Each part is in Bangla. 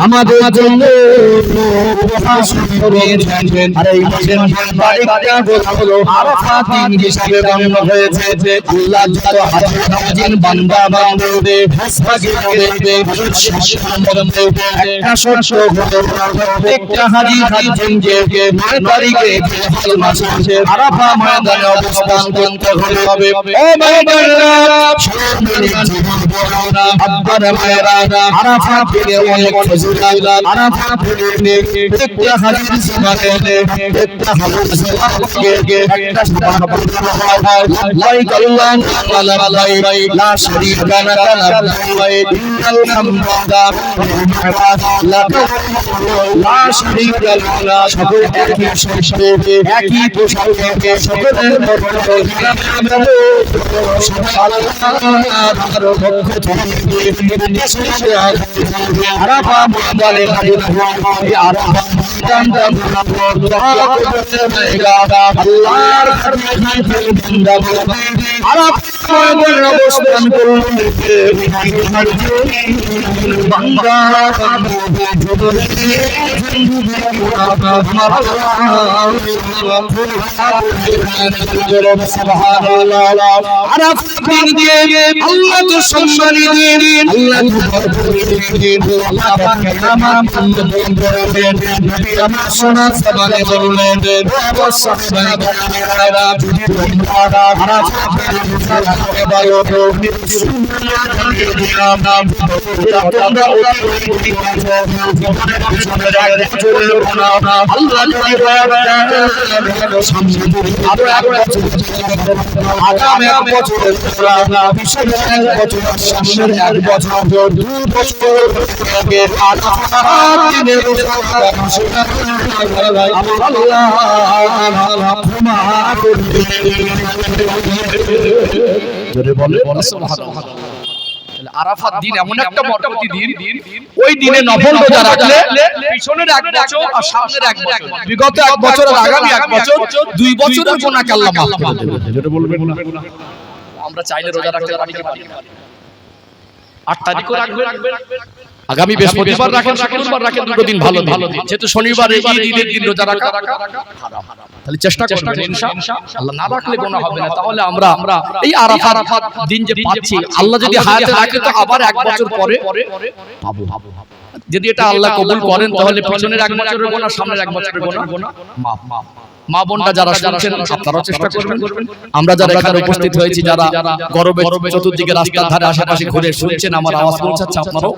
আমাদের জন্য আর এই মাসের তারিখটা হলো আরাফাত দিন হিসেবে গণ্য হয়েছে। আল্লাহ যত হাজির বান্দা বান্দে হজে করবে একটা শর্ত হলো প্রত্যেকটা হাজি যে 9 তারিখে মাসে আরাফা ময়দানে অবস্থান করতে হবে। ও ভাইরা আব্বারা মায়েরা আরাফাত থেকে অনেক ফজিলত আরাফাত থেকে প্রত্যেকটা হাজির জীবনে একটা হাজিরকে একটা লাইক আল্লাহ তাআলা লাইক লা শারীকা লাহু লাইক ইন্নাল হামদা লাকা লা শারীকা লাহু সকল একই শব্দে একই পোশাকে সকলের আল্লাহর পক্ষ থেকে আরাফা ময়দানে হাজির হওয়া আরাফা আল্লাহর আরাফা ময়দানে অবস্থান করলেন বান্দা সুবহানাল্লাহ আরাফা দিয়ে আল্লাহ তো সম্মানী দিয়ে আল্লাহ তো দিয়ে আল্লাহ পাক আমার বন্ধুদের নবী আমার সোনা সাবানে বললেন ও সাহাবারা যদি তোমরা আরাফা করে বলো তো তোমরা ওই আগামী এক বছর সামনের এক বছর 2 বছর আরাফাত দিন এমন একটা বরকতি দিন, ওই দিনে নফল রোজা রাখলে পিছনের এক বছর আর সামনের এক বছর, বিগত এক বছর আর আগামী এক বছর 2 বছরের গুনাহকে আল্লাহ মাফ করে দেবেন। যেটা বলবেন না আমরা চাইলে রোজা রাখতে পারি কি পারি? 8 তারিখও রাখবেন, আগামী বৃহস্পতিবার রাখেন, শুক্রবার রাখেন, দুটো দিন ভালো দিন, যেহেতু শনিবার ঈদের দিন রোজা রাখা হারাম, তাহলে চেষ্টা করবেন ইনশাআল্লাহ। না রাখলে গুনাহ হবে না। তাহলে আমরা এই আরাফাত দিন যে পাচ্ছি, আল্লাহ যদি হায়াতে রাখে তো আবার এক বছর পরে পাবো। যদি এটা আল্লাহ কবুল করেন তাহলে পিছনের এক বছরের গুনাহ, সামনের এক বছরের গুনাহ মাফ। মা বোনরা যারা শুনছেন আপনারাও চেষ্টা করবেন। আমরা যারা এখানে উপস্থিত হয়েছি, যারা গরবে চতুর্দিকে রাস্তার ধারে আশেপাশে ঘুরে শুনছেন, আমার আওয়াজ পৌঁছাচ্ছে, আপনারাও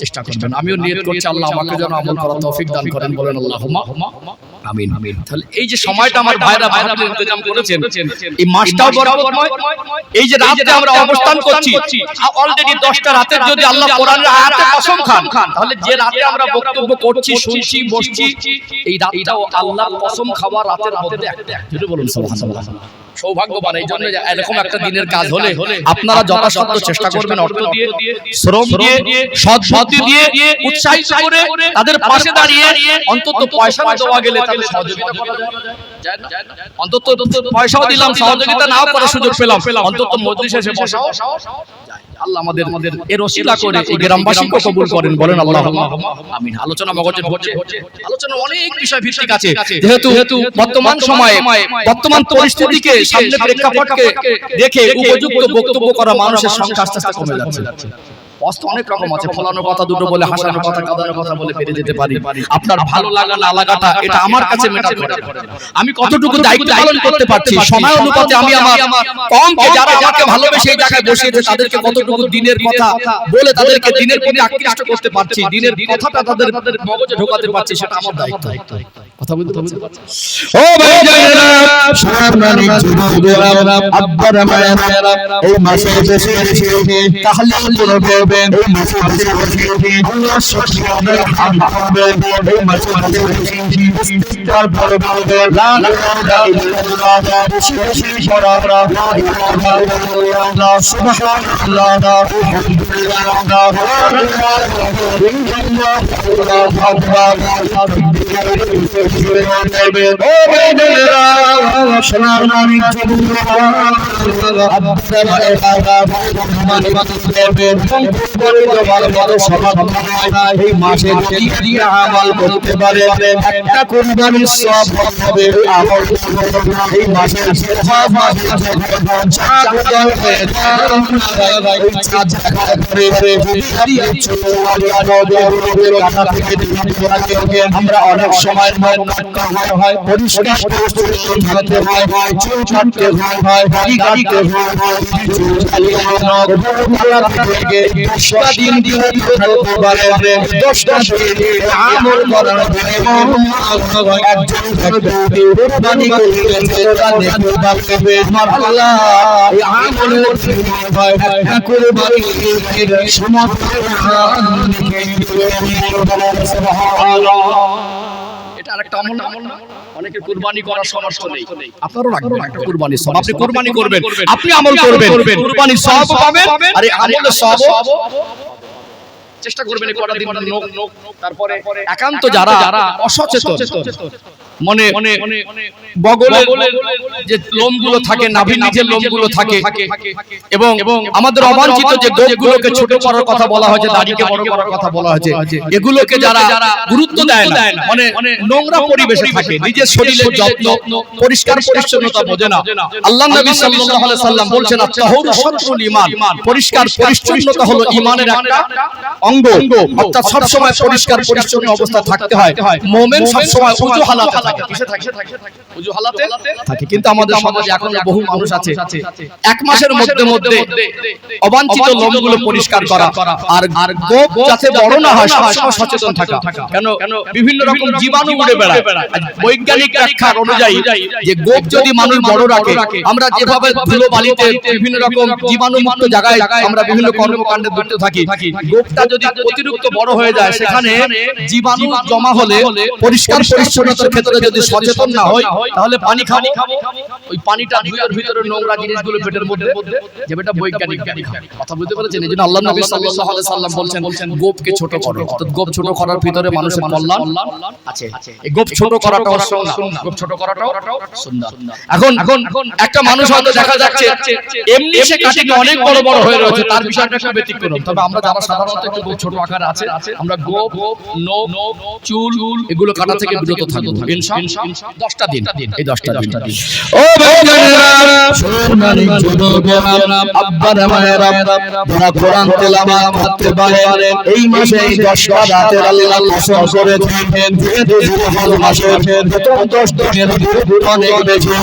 চেষ্টা করবেন। আমিও নিয়ত করছি আল্লাহ আমাকে যেন আমল করার তৌফিক দান করেন, বলেন আল্লাহুম্মা আমিন। তাহলে এই যে সময়টা আমার ভাইরা ভাইরাদের ইন্তজাম করেছেন, এই মাসটাও বরকতময়। এই যে রাতে আমরা অবস্থান করছি, অলরেডি 10টা রাতের যদি আল্লাহ কোরআনের আয়াতে কসম খান, তাহলে যে রাতে আমরা বক্তব্য করছি, শুনছি, বসছি, এই রাতটাও আল্লাহর কসম খাওয়া রাতের মধ্যে একটা। যদি বলুন সুবহানাল্লাহ, সৌভাগ্যবান। এই জন্য এরকম একটা দিনের কাজ হলে আপনারা যথাসাধ্য চেষ্টা করবেন, অর্থ দিয়ে, শ্রম দিয়ে, সৎ বুদ্ধি দিয়ে, উৎসাহিত করে তাদের পাশে দাঁড়িয়ে অন্তত পয়সা না দেওয়া গেলে তাদের সহযোগিতা করা যায় না? অন্তত পয়সাও দিলাম, সহযোগিতা নাও করার সুযোগ পেলাম, অন্তত মজলিসে এসে বসাও যায়। আল্লাহ আমাদের এর ওসিলা করে এই গ্রামবাসীকে কবুল করেন, বলেন আল্লাহুম্মা আমিন। আলোচনা মগজে ভরছে, আলোচনা অনেক বিষয় ভিত্তিক আছে, যেহেতু বর্তমান সময়ে বর্তমান পরিস্থিতিকে সামনে প্রেক্ষাপটকে দেখে উপযুক্ত বক্তব্য করা মানুষের সংখ্যা আস্তে আস্তে কমে যাচ্ছে। অস্ত অনেক রকম আছে, ফলানোর কথা দুটো বলে, হাসানোর কথা, কাঁদানোর কথা বলে পেরে যেতে পারি। আপনার ভালো লাগা না লাগাটা এটা আমার কাছে ম্যাটার করে। আমি কতটুকু দায়িত্ব পালন করতে পারছি, সময় অনুপাতে আমি আমার কমকে যারা আমাকে ভালোবেসে এই জায়গায় বসিয়েছে তাদেরকে কতটুকু দিনের কথা বলে তাদেরকে দিনের প্রতি আকৃষ্ট করতে পারছি, দিনের কথাটা তাদের মগজে ঢোকাতে পারছি, সেটা আমার দায়িত্ব। কথা বলতে হবে। ও ভাই জানেনা সম্মানিত যুবকরা, আব্বারা মায়েরা, এই মাসে বেশি বেশি তাহলিল করবেন, এই মাসে বেশি বেশি আল্লাহর শুকরিয়া আদায় করবেন, এই মাসে বেশি বেশি ইস্তিগফার করবেন, লা ইলাহা ইল্লাল্লাহ, বেশি বেশি পড়া, লা ইলাহা ইল্লাল্লাহ, সুবহানাল্লাহ, আলহামদুলিল্লাহ, আল্লাহু আকবার, ও ভাইরা সোনার মানিক যুবকরা, আব্বারা মায়েরা, করে দেওয়ার মতো সামর্থ্য নাই। এই মাসে যদি দিয়ে আমল করতে পারে একটা কুরবানির সওয়াব হবে। আমল এই মাসে আমরা অনেক সময় পরিষ্কার করতে হয়, চুল কাটতে হয়, দাড়ি কাটতে হয়, চুল দশটা দিন দশটা আমল করার এটা আরেকটা আমল না? অনেকে কুরবানি করার সামর্থ্য নেই, আপনারও রাখবেন একটা কুরবানির সওয়াব। আপনি কুরবানি করবেন, আপনি আমল করবেন, কুরবানির সওয়াব পাবেন, আর এই আমলের সওয়াব চেষ্টা করবেন কটা দিন তারপরে একান্ত যারা অসচেতন মনে বগলের যে লোমগুলো থাকে, নাভির নিচের লোমগুলো থাকে, এবং আমাদের অবাঞ্ছিত যে গোপগুলোকে ছোট করার কথা বলা হয়েছে, দাড়িকে বড় করার কথা বলা হয়েছে, এগুলোকে যারা গুরুত্ব দেয় না, মানে নোংরা পরিবেশে থাকে, নিজের শরীরের যত্ন, পরিষ্কার পরিচ্ছন্নতা বোঝে না। আল্লাহ নবী সাল্লাল্লাহু আলাইহি সাল্লাম বলছেন, আত-তাহুরু শাতরুল ঈমান, পরিষ্কার পরিচ্ছন্নতা হলো ঈমানের একটা অঙ্গ। অর্থাৎ সব সময় পরিষ্কার পরিচ্ছন্ন অবস্থা থাকতে হয়। মুমিন সব সময় ওযু হালাতে থাকে, কিসে থাকে? ওযু হালাতে থাকে। কিন্তু আমাদের সমাজে এখনো বহু মানুষ আছে এক মাসের মধ্যে অবাঞ্ছিত লোমগুলো পরিষ্কার করা, আর গোপ যাতে বড় না হয় সবসময় সচেতন থাকা। কেন? বিভিন্ন রকম জীবাণু উড়ে বেড়ায়। বৈজ্ঞানিক ব্যাখ্যার অনুযায়ী যে গোপ যদি মানুষ বড় রাখে, আমরা যেভাবে ধুলো বালিতে বিভিন্ন রকম জীবাণুমুক্ত জায়গায় আমরা বিভিন্ন কর্মকাণ্ডে যুক্ত থাকি, গোপটা যদি অতিরিক্ত বড় হয়ে যায়, সেখানে জীবাণু জমা হলে পরিষ্কার পরিচ্ছন্নতার ক্ষেত্রে যদি সচেতন না হয়, তাহলে পানি খাবো, ওই পানিটা ধুয়ের ভিতরে নোংরা জিনিসগুলো পেটের মধ্যে, যেটা বৈজ্ঞানিক কথা বুঝতে পেরেছেন। এই জন্য আল্লাহ নবী সাল্লাল্লাহু আলাইহি সাল্লাম বলছেন গোপকে ছোট করো। অর্থাৎ গোপ ছোট করার ভিতরে মানুষের কল্যাণ আছে। এই গোপ ছোট করাটাও সুন্নাহ, গোপ ছোট করাটাও সুন্নাহ। এখন একটা মানুষ হয়তো দেখা যাচ্ছে এমনি সে কাটিং অনেক বড় বড় হয়ে রয়েছে, তার বিষয়টা একটু ব্যতিক্রম। তবে আমরা যারা সাধারণত একটু গোপ ছোট আকারে আছে, আমরা গোপ, নখ, চুল এগুলো কাটা থেকে বিরত থাকবো ইনশাআল্লাহ 10টা দিন। এই 10টা দিন ও ভাইজানেরা, সম্মানিত যুবকেরা, আব্বারা মায়েরা, যারা কোরআন তেলাওয়াত করতে পারেন, এই মাসে এই 10টা রাতের আল্লাহ কসম করেছেন, যেহেতু জিলহজ মাসের প্রথম 10 দিনের অনেক বেশি,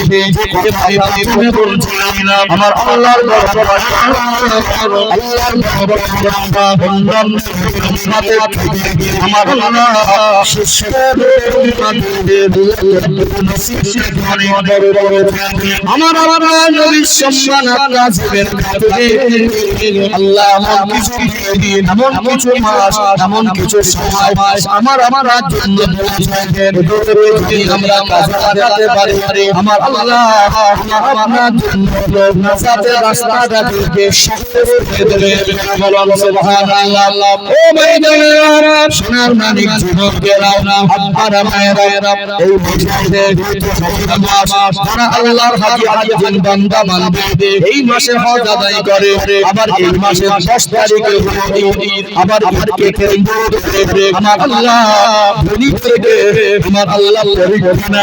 যে ভাই তুমি বলছিলেন আমার আল্লাহর দরবারে, আল্লাহর দরবারে বন্ধন সাথে আমার আল্লাহ সুস্থ আমার নবীর সম্মান আপনার জীবনের খাতিরে আল্লাহ এমন কিছু দিন, এমন কিছু মাস, এমন কিছু সময় আমার জন্য বলেছেন, যদি আমরা কাজে লাগাতে পারি, আমার আল্লাহ আপনার জন্য নাজাতের রাস্তাটাকে শক্ত করে দেবে। বলুন সুবহানাল্লাহ। ও ভাইজানেরা, সোনার মানিক যুবকেরা, আব্বারা মায়েরা, এই মাসে যারা আল্লাহর হাজি বান্দা মানবে, এই মাসে হজ আদায় করে, আবার এই মাসের 10 তারিখে আবার ঈদকে কেন্দ্র করে আমার আল্লাহ ধনী থেকে আমার আল্লাহ পরিকল্পনা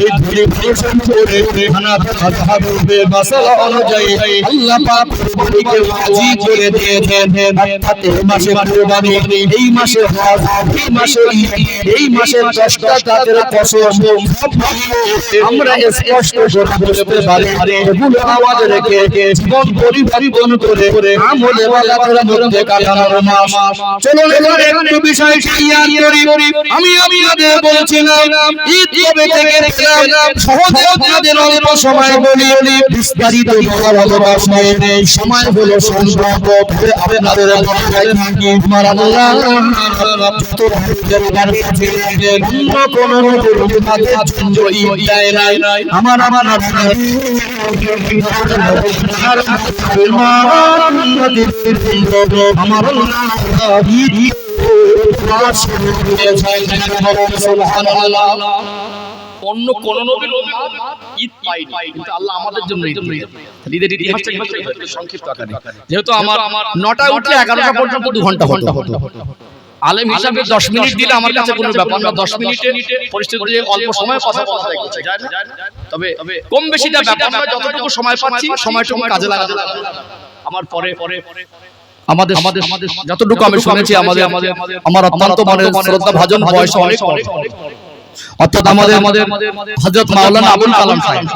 এই ধনী পোষণ করে হানাত মাযহাবে মাসালা অনুযায়ী আল্লাহ পাক কুরবানিকে ওয়াজিব করে দিয়েছেন। অর্থাৎ এই মাসে কুরবানি, এই মাসে হজ, এই মাসে ঈদ, এই মাসের 10টা জাতের কসম আমরা স্পষ্ট করে বুঝতে পারি। এগুলো আমাদের রেখে জীবন পরিবর্তন করে আমলে ওয়ালাদের মধ্যে কাটানোর মাস। চলুন এবার একটু বিষয় ক্লিয়ার করি। আমি আপনাদের বলছিলাম ঈদ কবে থেকে সহজে আপনাদের অল্প সময় বলি, বিস্তারিত বলার অবকাশ নেই, সময় হলো সংক্ষিপ্ত। আপনাদের আমার আল্লাহ যত অন্য কোন ঈদ দেয় নাই, আমার ঈদ সুবহানাল্লাহ। অন্য কোন নবীর উম্মত ঈদ পায়নি, কিন্তু আল্লাহ আমাদের জন্য ঈদ দিয়েছেন। ঈদের ইতিহাসটা একটু সংক্ষিপ্ত আকারে, যেহেতু আমার 9টায় উঠলে 11টা পর্যন্ত 2 ঘন্টা হতো। আলেম হিসাবে 10 মিনিট দিলে আমার কাছে কোনো ব্যাপার না, 10 মিনিটে পরিস্থিতি অল্প সময় কথা বলা যায় না, তবে কম বেশিটা ব্যাপার না, যতটুকু সময় পাচ্ছি সময়টুকু কাজে লাগাতে আমার পরে আমাদের যতটুকু আমি শুনেছি আমার অত্যন্ত মানে শ্রদ্ধা ভাজন বয়স অনেক, অর্থাৎ আমাদের হযরত মাওলানা আবুল কালাম সাহেব,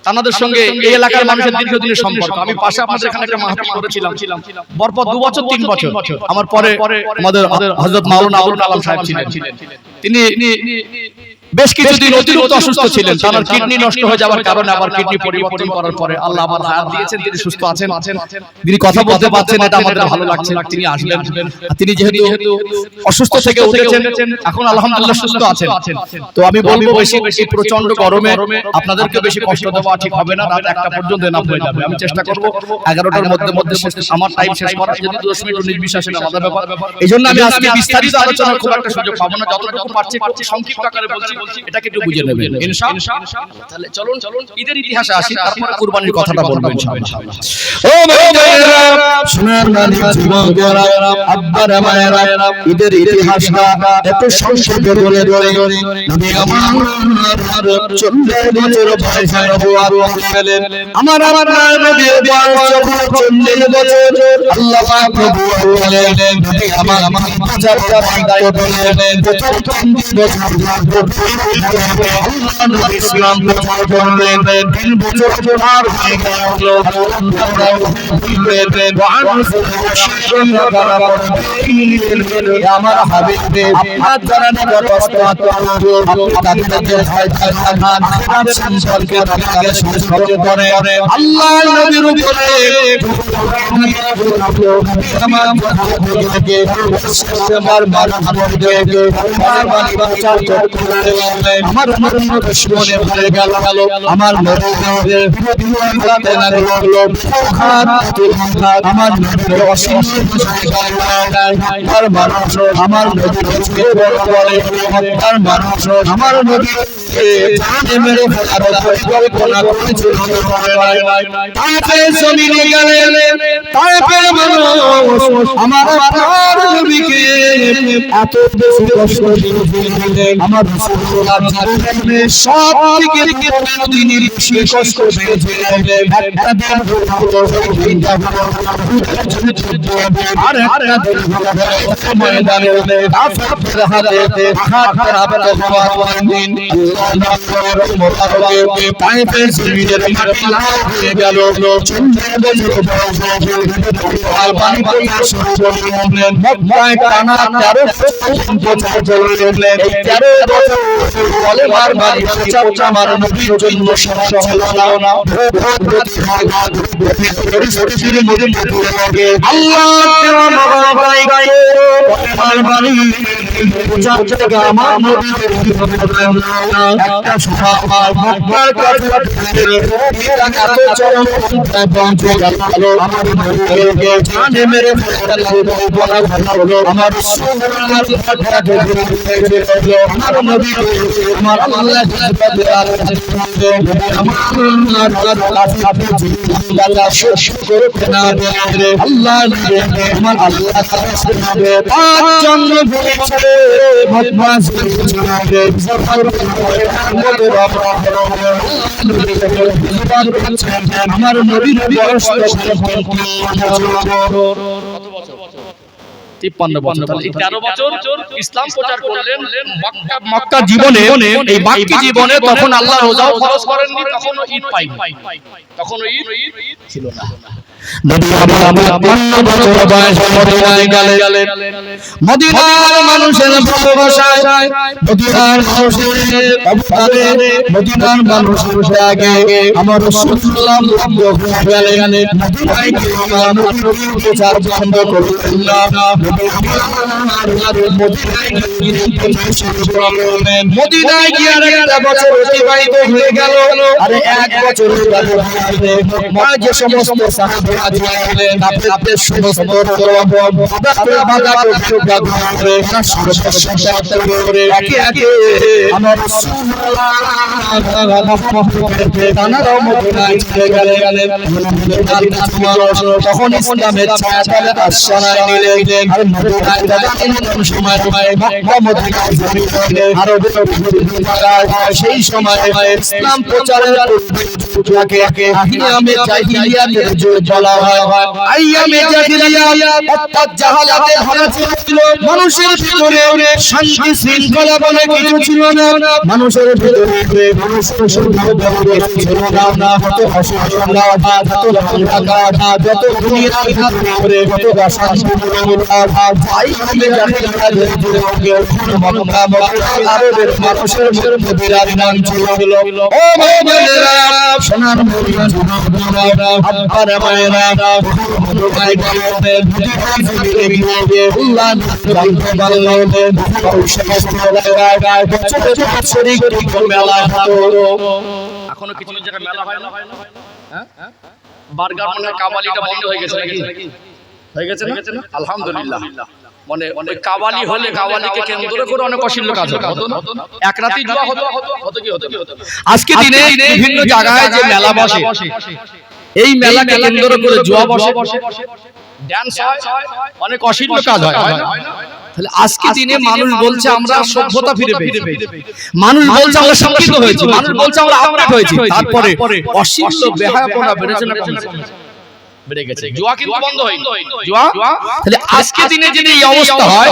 তাদের সঙ্গে এই এলাকার মানুষের দীর্ঘদিনের সম্পর্ক। আমি পাশে আপনাদের এখানে একটা মাহফিল করেছিলাম, পরপর 2 বছর 3 বছর আমার পরে আমাদের হযরত মাওলানা আবুল কালাম সাহেব ছিলেন। তিনি বেশ কিছুদিন অতিরিক্ত অসুস্থ ছিলেন, তার কিডনি নষ্ট হয়ে যাওয়ার কারণে আবার কিডনি পরিবর্তন করার পরে আল্লাহ আবার হায়াত দিয়েছেন, তিনি সুস্থ আছেন, তিনি কথা বলতে পারছেন, এটা আমাদের ভালো লাগছে। তিনি আসবেন, তিনি যেহেতু অসুস্থ থেকে উঠেছেন, এখন আলহামদুলিল্লাহ সুস্থ আছেন। তো আমি বলবো বেশি প্রচন্ড গরমে আপনাদেরকে বেশি কষ্ট দেওয়া ঠিক হবে না, রাত 1টা পর্যন্ত এনাফ হয়ে যাবে। আমি চেষ্টা করব 11টার মধ্যে আমার টাইম শেষ করার, যদি 10 মিনিট নির্বিশেষে আলাদা ব্যাপার। এইজন্য আমি আজকে বিস্তারিত আলোচনা খুব একটা সুযোগ পাবো না, যতটুকু পারছি একটু সংক্ষিপ্ত আকারে বলছি, এটাকে একটু বুঝে নেবেন ইনশাআল্লাহ। তাহলে চলুন ইদের ইতিহাসে আসি, তারপর কুরবানির কথাটা বলবো ইনশাআল্লাহ। ও ভাইরা সোনার মানিক যুবকেরা, আব্বারা মায়েরা, ঈদের ইতিহাসটা এত সংক্ষেপে বলে নবী আমার 40 বছর বয়সে নবুয়ত পেলেন। আমার নবীর বয়স যখন 40 বছর, আল্লাহ পাক নবুয়ত পেলেন। নবী আমার প্রচার দায়িত্ব পেলেন 40 বছর। আল্লাহ নবী ইসলাম প্রচার করলেন 3 বছর পার হয়ে গেল। আমার হাবিবে আপনার দ্বারা নিকটস্থ আপনাদের সম্পর্কে আপনাকে সচেতন করে আল্লাহ নবীর উপরে আমার দুশমনে ভরে গেল। আমার আমার নবীর অসীম মানুষ আমার নবীর মানুষ আমার নবীর মেরে ফেলার পরিকল্পনা করেছিল। জমিনে গেলেন আমার নবীকে এত বেশি কষ্ট দিলেন, আমার সব থেকে দিনের বেশি কষ্ট পেয়েছিলেন। একটা দিন আর একটা ময়দানে কাফেরদের হাতে তাইফের জমিনের মাটি লাল হয়ে গেল। মক্কায় টানা 13 বছর আমার নবীর জন্য আমার নবীর বয়স 53 বছর। তাহলে 13 বছর ইসলাম প্রচার করলেন মক্কা জীবনে। এই মক্কি জীবনে তখন আল্লাহ রোজাও ফরজ করেননি, তখনও ঈদ পাইনি, তখনও ঈদ ছিল না। নবী আমার 52 বছর বয়সে মদিনায় গেলেন। মদিনার মানুষের ভালোবাসায়, মদিনার মানুষের অবদানে, মদিনার মানুষের আগে আমার রাসূলুল্লাহ গেলেন। মদিনায় গিয়ে আমার নবীর প্রচার বন্ধ করলেন না। মদিনায় গিয়ে আরেকটা বছর অতিবাহিত হয়ে গেল। আর 1 বছর যে সমস্ত সাহাবা আজিলেন আপনাদের সমস্ত বাধা করে সর্বশক্ত করে একে একে আমার তানারাও মদিনায় চলে গেলেন। তখন ইসলামের ছায়া তলে আশ্রয় নিলেন। আর মদিনায় দাঁড়ানোর সময় মক্কা মদিনায় জড়িত হলেন। আরো সেই সময় ইসলাম প্রচারের পূর্বে আইয়ামে জাহিলিয়াতের যুগ বলা হয়। আইয়ামে জাহিলিয়াত অর্থাৎ জাহালাতের হালত ছিল। মানুষের ভিতরে শান্তি শৃঙ্খলা বলে কিছু ছিল না। মানুষের ভিতরে মানুষের ছিল না। কত অসুবিধা, কত লঙ্কা, যত দুনিয়ার ভিতরে কত আইয়ামে জাহিলিয়াতের যুগে মক্কা আরবের মানুষের মধ্যে বিরাজমান ছিল। ও মুমিনেরা, সোনার মদিনা যুবকরা, আব্বার মায়েরা, মদিনায় গেলেন। মদিনায় আল্লাহ জানতে পারলেন সমস্ত জায়গায় শরীক মেলা হতো। এখনো কিছু জায়গায় মেলা হয় না? হ্যাঁ, বার্গার মানে কাবালিটা বন্ধ হয়ে গেছে নাকি? হয়ে গেছে না? আলহামদুলিল্লাহ। মানে অনেক কাওয়ালি হলে কাওয়ালিকে কেন্দ্র করে অনেক অশ্লীল কাজ হতো না? এক রাতেই জুয়া হতো কি হতো? আজকে দিনে বিভিন্ন জায়গায় যে মেলা বসে, এই মেলাকে কেন্দ্র করে জুয়া বসে, ড্যান্স হয়, অনেক অশ্লীল কাজ হয় না? তাহলে আজকে দিনে মানুষ বলছে আমরা সভ্যতা ফিরে পেয়েছি, মানুষ বলছে আমরা শিক্ষিত হয়েছি, মানুষ বলছে আমরা আপডেট হয়েছি, তারপরে অশ্লীল বেহায়াপনা বেড়েছে না কমেছে? বেড়ে গেছে। জুয়া কিন্তু বন্ধ হয়নি। জুয়া তাহলে আজকে দিনে যদি এই অবস্থা হয়,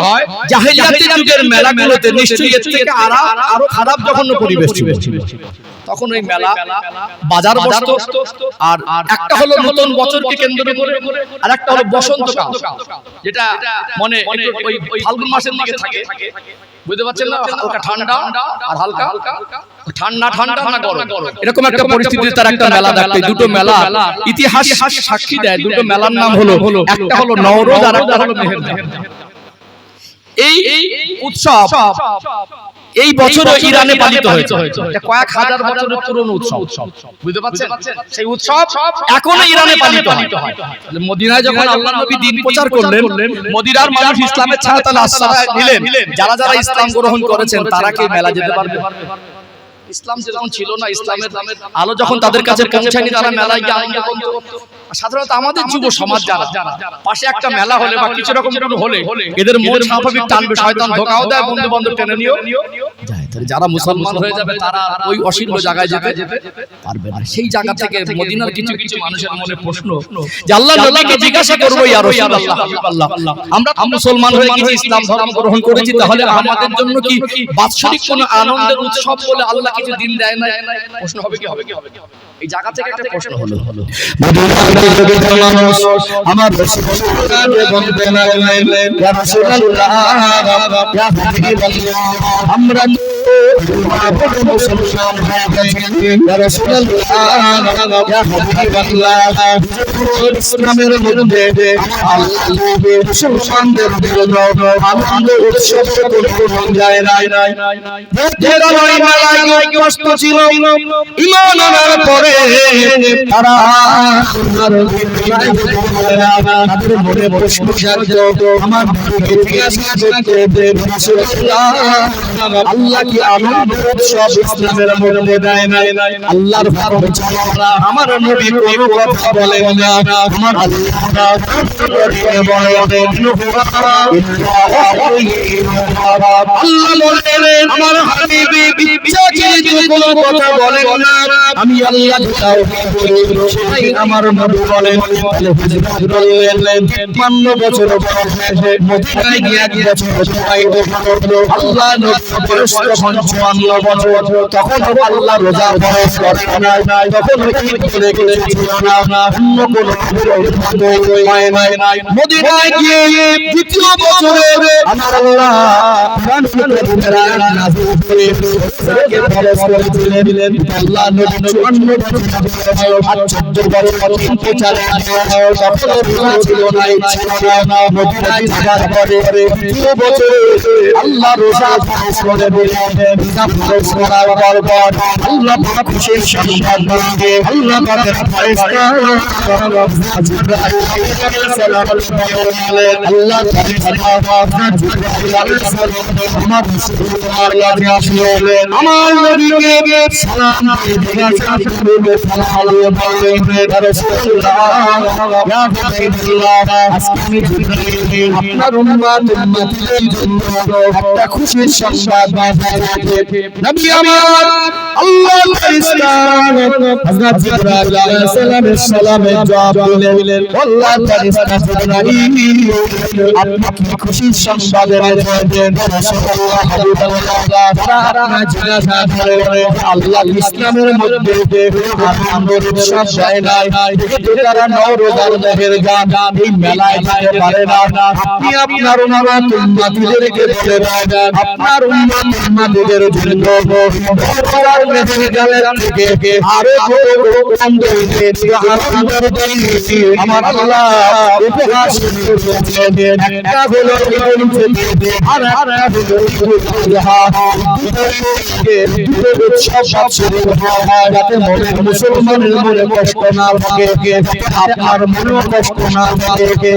জাহেলিয়াতের যুগের মেলাগুলোতে নিশ্চয়ই এর থেকে আরো খারাপ জঘন্য পরিবেশ ছিল। তখন ওই মেলা বাজার বসতো, আর একটা হলো নতুন বছরকে কেন্দ্র করে, আর একটা হলো বসন্তকাল, যেটা মানে ওই ফাল্গুন মাসের দিকে থাকে। বুঝতে পারছেন না? হালকা ঠান্ডা আর হালকা ঠান্ডা না গরম, এরকম একটা পরিস্থিতিতে তার একটা মেলা দেখতে। দুটো মেলা ইতিহাস সাক্ষী দেয়। দুটো মেলার নাম হলো, একটা হলো নওরোজ আর একটা হলো মেহেরজান। এই উৎসব এই বছর ইরানে পালিত হয়েছে। এটা কয়েক হাজার বছরের পুরনো উৎসব। বুঝতে পারছেন? সেই উৎসব এখনো ইরানে পালিত হয়। মদিনায় যখন আল্লাহর নবী দ্বীন প্রচার করলেন, মদিনার মানুষ ইসলামের ছায়াতলে আশ্রয় নিলেন। যারা যারা ইসলাম গ্রহণ করেছেন তারা কি মেলা যেতে পারবে? ইসলাম যখন ছিল না, ইসলামের আলো যখন তাদের কাছে পৌঁছায়নি, তারা মেলায় গিয়ে আনন্দ করতো। সাধারণত আমাদের যুব সমাজ যারা পাশে একটা মেলা হলে বা কিছু রকম হলে এদের মন স্বাভাবিক টানবে, শয়তান ধোঁকাও দেয়, বন্ধু বান্ধব টেনে নিয়েও যায়। যারা মুসলমান হয়ে যাবে তারা ওই অশ্লীল জায়গায় যেতে পারবে না। সেই জায়গা থেকে মদিনার কিছু কিছু মানুষের মনে প্রশ্ন যে আল্লাহর নবীকে জিজ্ঞাসা করবো, ইয়া রাসূলুল্লাহ, আমরা মুসলমান হয়ে গেছি, ইসলাম ধর্ম গ্রহণ করেছি, তাহলে আমাদের জন্য কি বাৎসরিক কোনো আনন্দের উৎসব বলে আল্লাহ কিছু দিন দেয় না? প্রশ্ন হবে কি? এই জায়গা থেকে একটা প্রশ্ন হলো। আমার রাসূলুল্লাহ বলতে লাগলেন, ইয়া রাসূলুল্লাহ, ইয়া হাবিবাল্লাহ, আমরা মুসলমান হয়ে গেছি। ইয়া রাসূলুল্লাহ, ইয়া হাবিবাল্লাহ, ইসলামের মধ্যে আল্লাহকে মুসলমানদের জন্য আনন্দ উৎসব কোনো যায় নাই। যারা ওই মেলায় ব্যস্ত ছিল, ঈমান আনার পরে তারা তাদের মনে প্রশ্ন জাগতো, আমার আল্লাহ কি আনন্দ উৎসব ইসলামের মধ্যে দেয় নাই? আল্লাহর আমার নবী কোনো কথা বলে না, আমার আল্লাহ বলেন, আমার হাবিবি কোনো কথা বলেন না, আমি আল্লাহ আমার নবী বলেন। ৫৩ বছর বয়সে মদিনায় গিয়ে ১ বছর অতিবাহিত করলো। আল্লাহ নবী বয়স যখন ৫৪ বছর, তখন আল্লাহ রোজা ফরজ করেন নাই, তখন ঈদ বলে কিছু ছিল না, অন্য কোনো হয় নাই। মদিনায় গিয়ে ২য় বছরে আমার আল্লাহ কোরআনের আয়াত নাযিল করে তাকে ফরজ করে দিলেন আল্লাহ নবী 54 বছর আর 14 বছর কিন্তু চালে তখন রোজা ছিল না ছিল না মদিনায় যাওয়ার পরে দ্বিতীয় বছরে আল্লাহ রোজা ফরজ করে দিলেন রোজা ফরজ করার পর আল্লাহ বড় খুশির সংবাদ দিয়ে আল্লাহ পাকের ফেরেশতা জিবরাইল আলাইহিস সালাম বলেন আল্লাহ তাআলা জিবরাইল আলাইহিস সালাম আমার রাসূলুল্লাহ আসলেন আমার নবীকে সালাম দিয়ে সালাম বলেন ইয়া রাসূলুল্লাহ ইয়া হাবিবাল্লাহ আজকে আমি জিবরাইল আপনার উম্মতের জন্য একটা খুশির সংবাদ বাজাতে নবী আমার আল্লাহ ফেরেশতা হযরত জিবরাইল আলাইহিস সালামের জবাব দিলেন আল্লাহ ফেরেশতা জিবরাইল আপনি কি খুশির সংবাদ এনেছেন রাসূলুল্লাহ হাবিবাল্লাহ তারা জিজ্ঞাসা করে আল্লাহ ইসলামের মধ্যে আনন্দের উৎসব হয় নাই তারা নওরোজার মেহের গান এই মেলায় যেতে পারে না আপনি আপনার উম্মতদেরকে বলে দেন আপনার উম্মতদের জন্য নওরোজার মেহের গানের থেকে আরো আনন্দ দিয়েছি আমার আল্লাহ উপহাস করেছেন একটা হলো আর একটা হলো উৎসব শুরু হয় যাতে মুসলমানের মনে কষ্ট না থাকে আপনার মনে কষ্ট না থাকে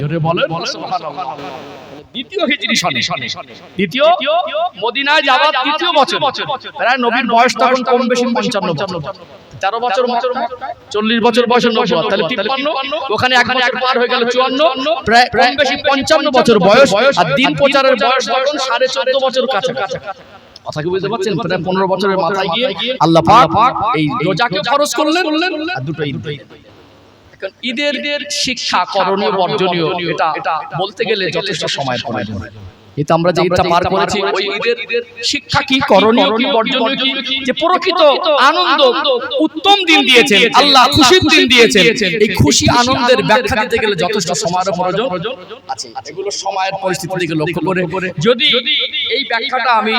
জোরে বলেন সুবহানাল্লাহ। দ্বিতীয় হিজরি সনে দ্বিতীয় মদিনায় যাওয়ার দ্বিতীয় বছর প্রায় নবীর বয়স তখন কম বেশি 55 বছর 13 বছর 40 বছর বয়সে নবুয়ত তাহলে 53 ওখানে এক বছর পার হয়ে গেল 54 প্রায় কম বেশি 55 বছর বয়স আর দিন প্রচারের বয়স তখন 14.5 বছর কাছাকাছি কথা কি বুঝতে পারছেন প্রায় 15 বছরের মাথায় গিয়ে আল্লাহ পাক এই রোজাকে ফরজ করলেন আর দুটো ঈদ ঈদের শিক্ষা করণীয় বর্জনীয় এটা বলতে গেলে যথেষ্ট সময় প্রয়োজন এটা আমরা যে ঈদটা পার করেছি ওই ঈদের শিক্ষা কি করণীয় কি বর্জনীয় কি যে প্রকৃত আনন্দ উত্তম দিন দিয়েছেন আল্লাহ খুশির দিন দিয়েছেন এই খুশি আনন্দের ব্যাখ্যা দিতে গেলে যথেষ্ট সময়ের প্রয়োজন আছে এগুলো সময়ের পরিস্থিতি দিকে লক্ষ্য করে যদি এই ব্যাখ্যাটা আমি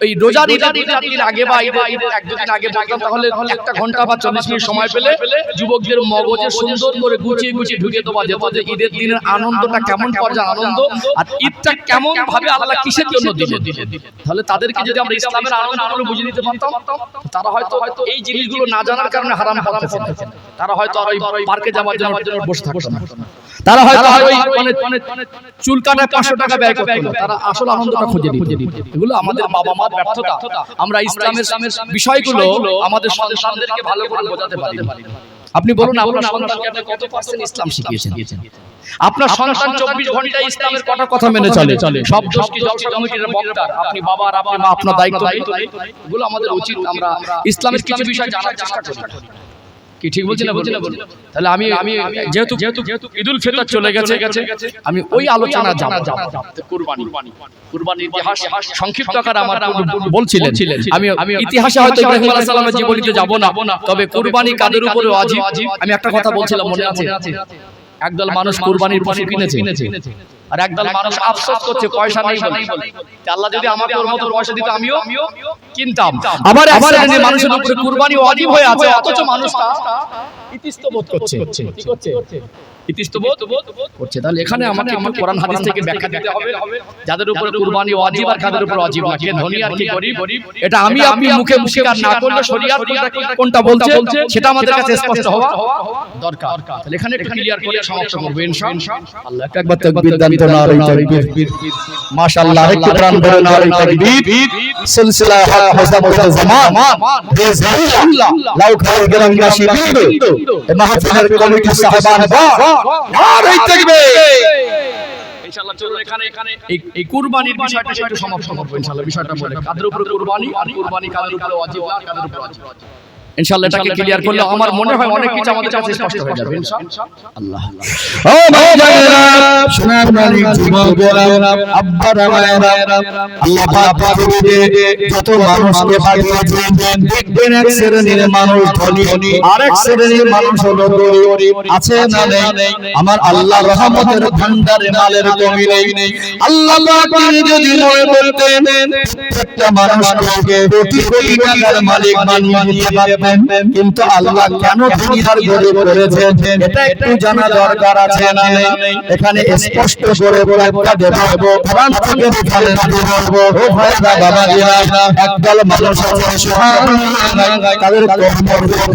এই রোজার ঈদের দিন আগে বা ঈদের এক দুদিন আগে বলতাম তাহলে একটা ঘন্টা বা 40 মিনিট সময় পেলে যুবকদের মগজে সুন্দর করে গুছিয়ে ঢুকে দেওয়া যেত যে ঈদের দিনের আনন্দটা কেমন পর্যায়ে আনন্দ আর ঈদটা কেমন ভাবে আল্লাহ কিসের জন্য দিলেন তাহলে তাদেরকে যদি আমরা ইসলামের আনন্দগুলো বুঝিয়ে দিতে পারতাম তারা হয়তো এই জিনিসগুলো না জানার কারণে হারাম করতেছে তারা হয়তো আর ওই পার্কে যাওয়ার জন্য বসে থাকতো না তারা হয়তো মানে চুল কাটায় 500 টাকা ব্যয় করতো না তারা আসল আনন্দটা খুঁজে দিত এগুলো আমাদের বাবা মার ব্যর্থতা আমরা ইসলামের বিষয়গুলো আমাদের সন্তানদেরকে ভালো করে বোঝাতে পারি আপনি বলুন আপনার সন্তানকে আপনি কত পার্সেন্ট ইসলাম শিখিয়েছেন আপনার সন্তান 24 ঘন্টা ইসলামের কথা মেনে চলে সব দোষ কি জলসা কমিটির বক্তার আপনি বাবা আর আপনি মা আপনার দায়িত্ব এগুলো আমাদের উচিত আমরা ইসলামের কিছু বিষয় জানার চেষ্টা করি কি ঠিক বলছি না তাহলে আমি যেহেতু ঈদুল ফিতর চলে গেছে আমি ওই আলোচনা যাব কুরবানির ইতিহাস সংক্ষিপ্ত আকারে আমার বলছিলেন আমি ইতিহাসে হয়তো ইব্রাহিম আলাইহিস সালামের জীবনীতে যাব না তবে কুরবানি কাদের উপরে ওয়াজিব আমি একটা কথা বলছিলাম মনে আছে একদল মানুষ কুরবানির পশু কিনেছে আর একদল মানুষ আফসোস করছে পয়সা নেই বলে আল্লাহ যদি আমাকে ওর মতো পয়সা দিত আমিও কিনতাম আবার যে মানুষের উপরে কুরবানি ওয়াজিব হয়ে আছে অথচ মানুষটা ইতস্তবোধ করছে কি করছে ইতস্তবোধ করছে তাহলে এখানে আমাকে একটু কোরআন হাদিস থেকে ব্যাখ্যা দিতে হবে যাদের উপরে কুরবানি ওয়াজিব আর কাদের উপরে ওয়াজিব না কে ধনী আর কে গরীব এটা আমি আপনি মুখে স্বীকার না করলে শরীয়ত কোনটা বলছে সেটা আমাদের কাছে স্পষ্ট হওয়া দরকার তাহলে এখানে একটু ক্লিয়ার করে সমাপ্ত করব ইনশাআল্লাহ আল্লাহ একবার তাকবীর দান তো নারে তাকবীর মাশাআল্লাহ একটু প্রাণ ভরে নারে তাকবীর সিলসিলা হক হযরত জামান আল্লাহ লাউ খায় গরম নাশিবিন মাহফিলের কমিটি সাহেবান নারে তাকবীর ইনশাআল্লাহ চলো এখানে এই কুরবানির বিষয়টা একটু সমাপ্ত করব ইনশাআল্লাহ বিষয়টা বলে কাদের উপরে কুরবানি আর কুরবানি কাদের উপরে ওয়াজিব না কাদের উপরে ওয়াজিব ইনশাআল্লাহ এটাকে ক্লিয়ার করলে আমার মনে হয় অনেক কিছু আমাদের কাছে স্পষ্ট হয়ে যাবে ইনশাআল্লাহ। ও ভাইজানেরা, সোনার মানিক যুবকেরা, আব্বারা মায়েরা, আল্লাহ পাক পৃথিবীতে যত মানুষকে পাঠিয়েছেন, দেখবেন এক শ্রেণীর মানুষ ধনী, আরেক শ্রেণীর মানুষ হলো গরিব। আছে না নেই? আমার আল্লাহ রহমতের ভান্ডারে মালের কমি নেই। আল্লাহ পাক যদি মনে করতেন প্রত্যেকটা মানুষকে কোটি কোটি টাকার মালিক বানিয়ে দিতে পারবেন, কিন্তু আল্লাহ কেন ধনী আর গরিব করেছেন এটা একটু জানা দরকার আছে না নেই? এখানে স্পষ্ট করে একটা দেব কোরআন থেকে দেখালে বলবো, ও ভাইরা বাবাজিরা, একদল মানুষ আছে তাদের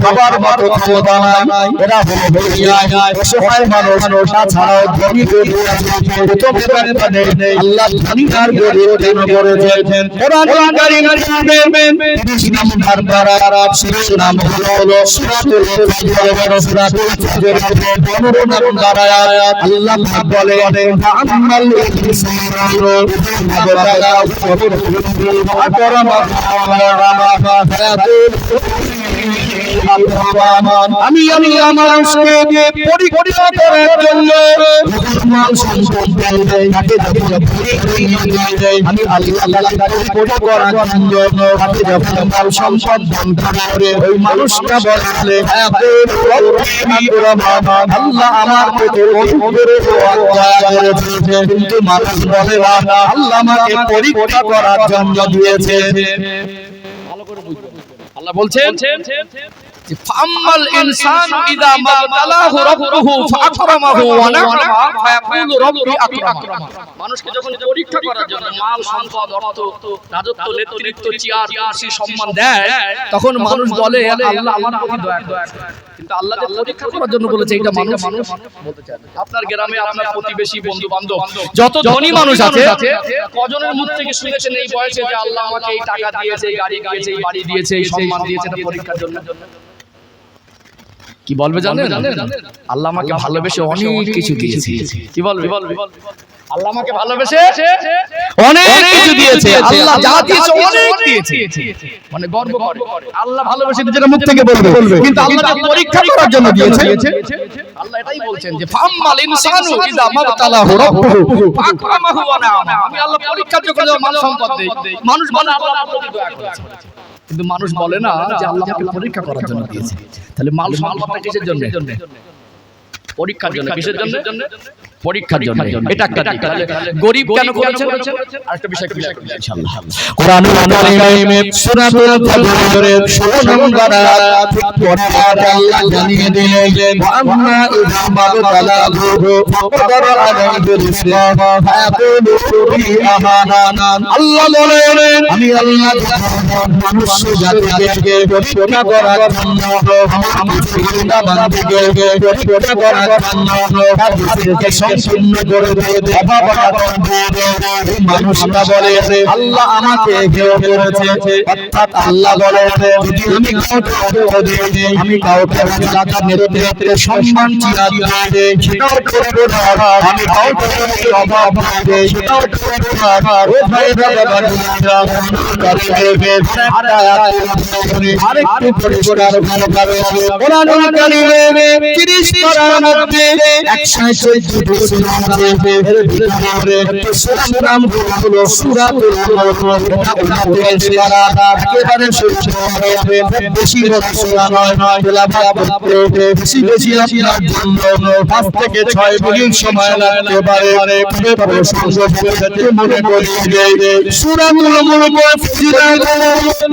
খাবার মতো ক্ষমতা নাই, এরা হলো বেরিয়া অসহায় মানুষ। তাছাড়াও ধনী গরিব প্রথম ব্যাপারে আল্লাহ ধনী আর গরিব কেন করেছেন? কোরআন কারীম পড়বেন 30 নম্বর পারা, সূরা নাম হলো সূরাতুল ফাজর, সূরাতুল ফাজর 15 নম্বর আয়াত। আল্লাহ পাক বলে, আম্মাল ইনসানু ইযা আমি মানুষকে পরীক্ষা করার জন্য মাল সম্পদ দেই, তাকে আমি আল্লাহ পরীক্ষা করার জন্য তাকে যখন মাল সম্পদ দান করে ওই মানুষটা বলে, আল্লাহ আমার প্রতি অনুগ্রহ করেছে, কিন্তু মানুষ বলে আল্লাহ আমাকে পরীক্ষা করার জন্য দিয়েছে। আল্লাহ বলছেন যে ফাম্মাল ইনসানু ইযা মাবতালাহু রাব্বুহু ফাআকরামাহু ওয়া না'আমা ফায়াকুলু রাব্বি আকরামা। মানুষকে যখন পরীক্ষা করার জন্য মাল সম্পদ অর্থ রাজত্ব নেতৃত্ব চেয়ার কুরসি সম্মান দেয় তখন মানুষ বলে আল্লাহ আমার প্রতি দয়া করেন। কিন্তু আল্লাহ যে পরীক্ষা করার জন্য বলেছে এটা মানুষ বলতে চায় না। আপনার গ্রামে আপনার প্রতিবেশী বন্ধু বান্ধব যত ধনী মানুষ আছে কজনের মুখ থেকে শুনেছেন এই বয়সে যে আল্লাহ আমাকে এই টাকা দিয়েছে, এই গাড়ি দিয়েছে, এই বাড়ি দিয়েছে, এই সম্মান দিয়েছে এটা পরীক্ষার জন্য? কি বলবে জানেন? আল্লাহ আমাকে ভালোবেসে অনেক কিছু দিয়েছে। কি বলবে? আল্লাহ আমাকে ভালোবেসে অনেক কিছু দিয়েছে। আল্লাহ যা দিয়েছে অনেক দিয়েছে, মানে গর্ব করে আল্লাহ ভালোবেসে যেটা মুখ থেকে বলবে, কিন্তু আল্লাহ পরীক্ষা করার জন্য দিয়েছে। আল্লাহ এটাই বলছেন যে ফাম্মাল ইনসানু ইযা মাবতালাহু রাব্বুহু ফাআকরামাহু ওয়া না'আমা। আমি আল্লাহ পরীক্ষার জন্য মাল সম্পদ দেই, মানুষ বলে আল্লাহ আমার প্রতি দয়া করেছে, কিন্তু মানুষ বলে না যে আল্লাহ আমাকে পরীক্ষা করার জন্য দিয়েছে। তাহলে মাল সম্পদটা কিসের জন্য? পরীক্ষার জন্য। কিসের জন্য? পরীক্ষার জন্য। এটা একটা দিক। তাহলে গরিব কেন করেছেন আরেকটা বিষয় ক্লিয়ার করব ইনশাআল্লাহ। কোরআনুল কারীমে সূরাতুল ফাজরের 16 নম্বর আয়াত থেকে আল্লাহ জানিয়ে দিলেন, আম্মা ইযা মাবতালাহু ফাকার আলাইহি রিজকাহ ফায়াকুলু বি আহানান। আল্লাহ বলেন আমি আল্লাহ মানুষ জাতিকে পরীক্ষা করার জন্য আমার বান্দা বান্দীকে পরীক্ষা করার জন্য তাদেরকে সম্পূর্ণ করে দিয়ে অভাব এই মানুষটা বলে আল্লাহ আমাকে হেয় করেছে, অর্থাৎ আল্লাহ বলে যদি আমি আমি কাউকে নেতৃত্বে সম্মান চিনাই দেই সেটাও করবো না, আমি কাউকে অভাব দেই সেটাও করবো না। ও ভাইরা বাবারা আরেকটু পরিষ্কার ভালো করে কোরআনুল কারীমে 30 পারার মধ্যে 114 সূরা আছে, এর ভিতরে সূরার নাম হলো সূরাতুল ফাজর। এটা উম্মতের সূরা, একেবারে ছোট হবে, বেশি বড় সূরা নয়, তেলাওয়াত করতে বেশি আপনার জন্য 5 থেকে 6 মিনিট সময় লাগতে পারে। তবে সংক্ষেপে মনে করি যে সূরাতুল মুলক ফজিলত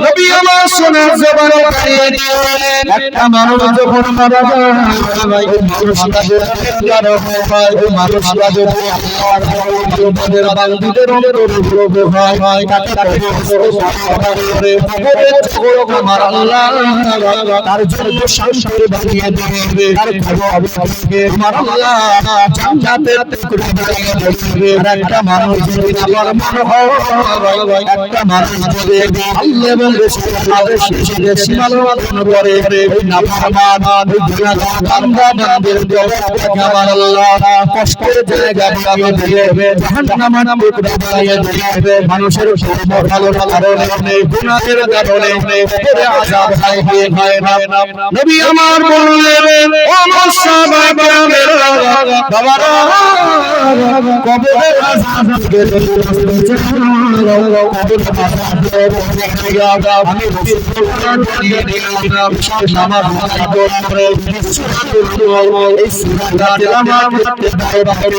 নবী আমার সোনার জবানে পাঠিয়ে দিলেন। একটা মানুষ যখন মারা যায় ওই মানুষটা ওই মানুষটা যদি আল্লাহর বান্দাদের বান্দীদের অন্তর্ভুক্ত হয় তাকে করে আমার আল্লাহ তার জন্য শান্তি বানিয়ে দেবে, তার খবরকে আমার আল্লাহ জান্নাতের টুকরো বানিয়ে দেবে। আর একটা মানুষ যদি আল্লাহর মনে হয়, একটা মানুষ যদি আল্লাহ এবং রাসূলের আদেশে সীমালঙ্ঘন করে ওই নাফরমান ওই গুনাহগার বান্দাদের জবাবটাকে আমার আল্লাহ কষ্টের জায়গা বানিয়ে দেবে, জাহান্নামের টুকরা বানিয়ে দেবে, মানুষের ভালো কারণে গুনাহের কারণে উপরে আযাব হয় না। নবী আমার বললেন, ও আমার সাহাবায়ে বাবারা, কবরের আযাব থেকে আমি রাসূলুল্লাহ জানিয়ে দিলাম, নামাজ পড়ে এই সূরা তেলাওয়াত করতে পারে,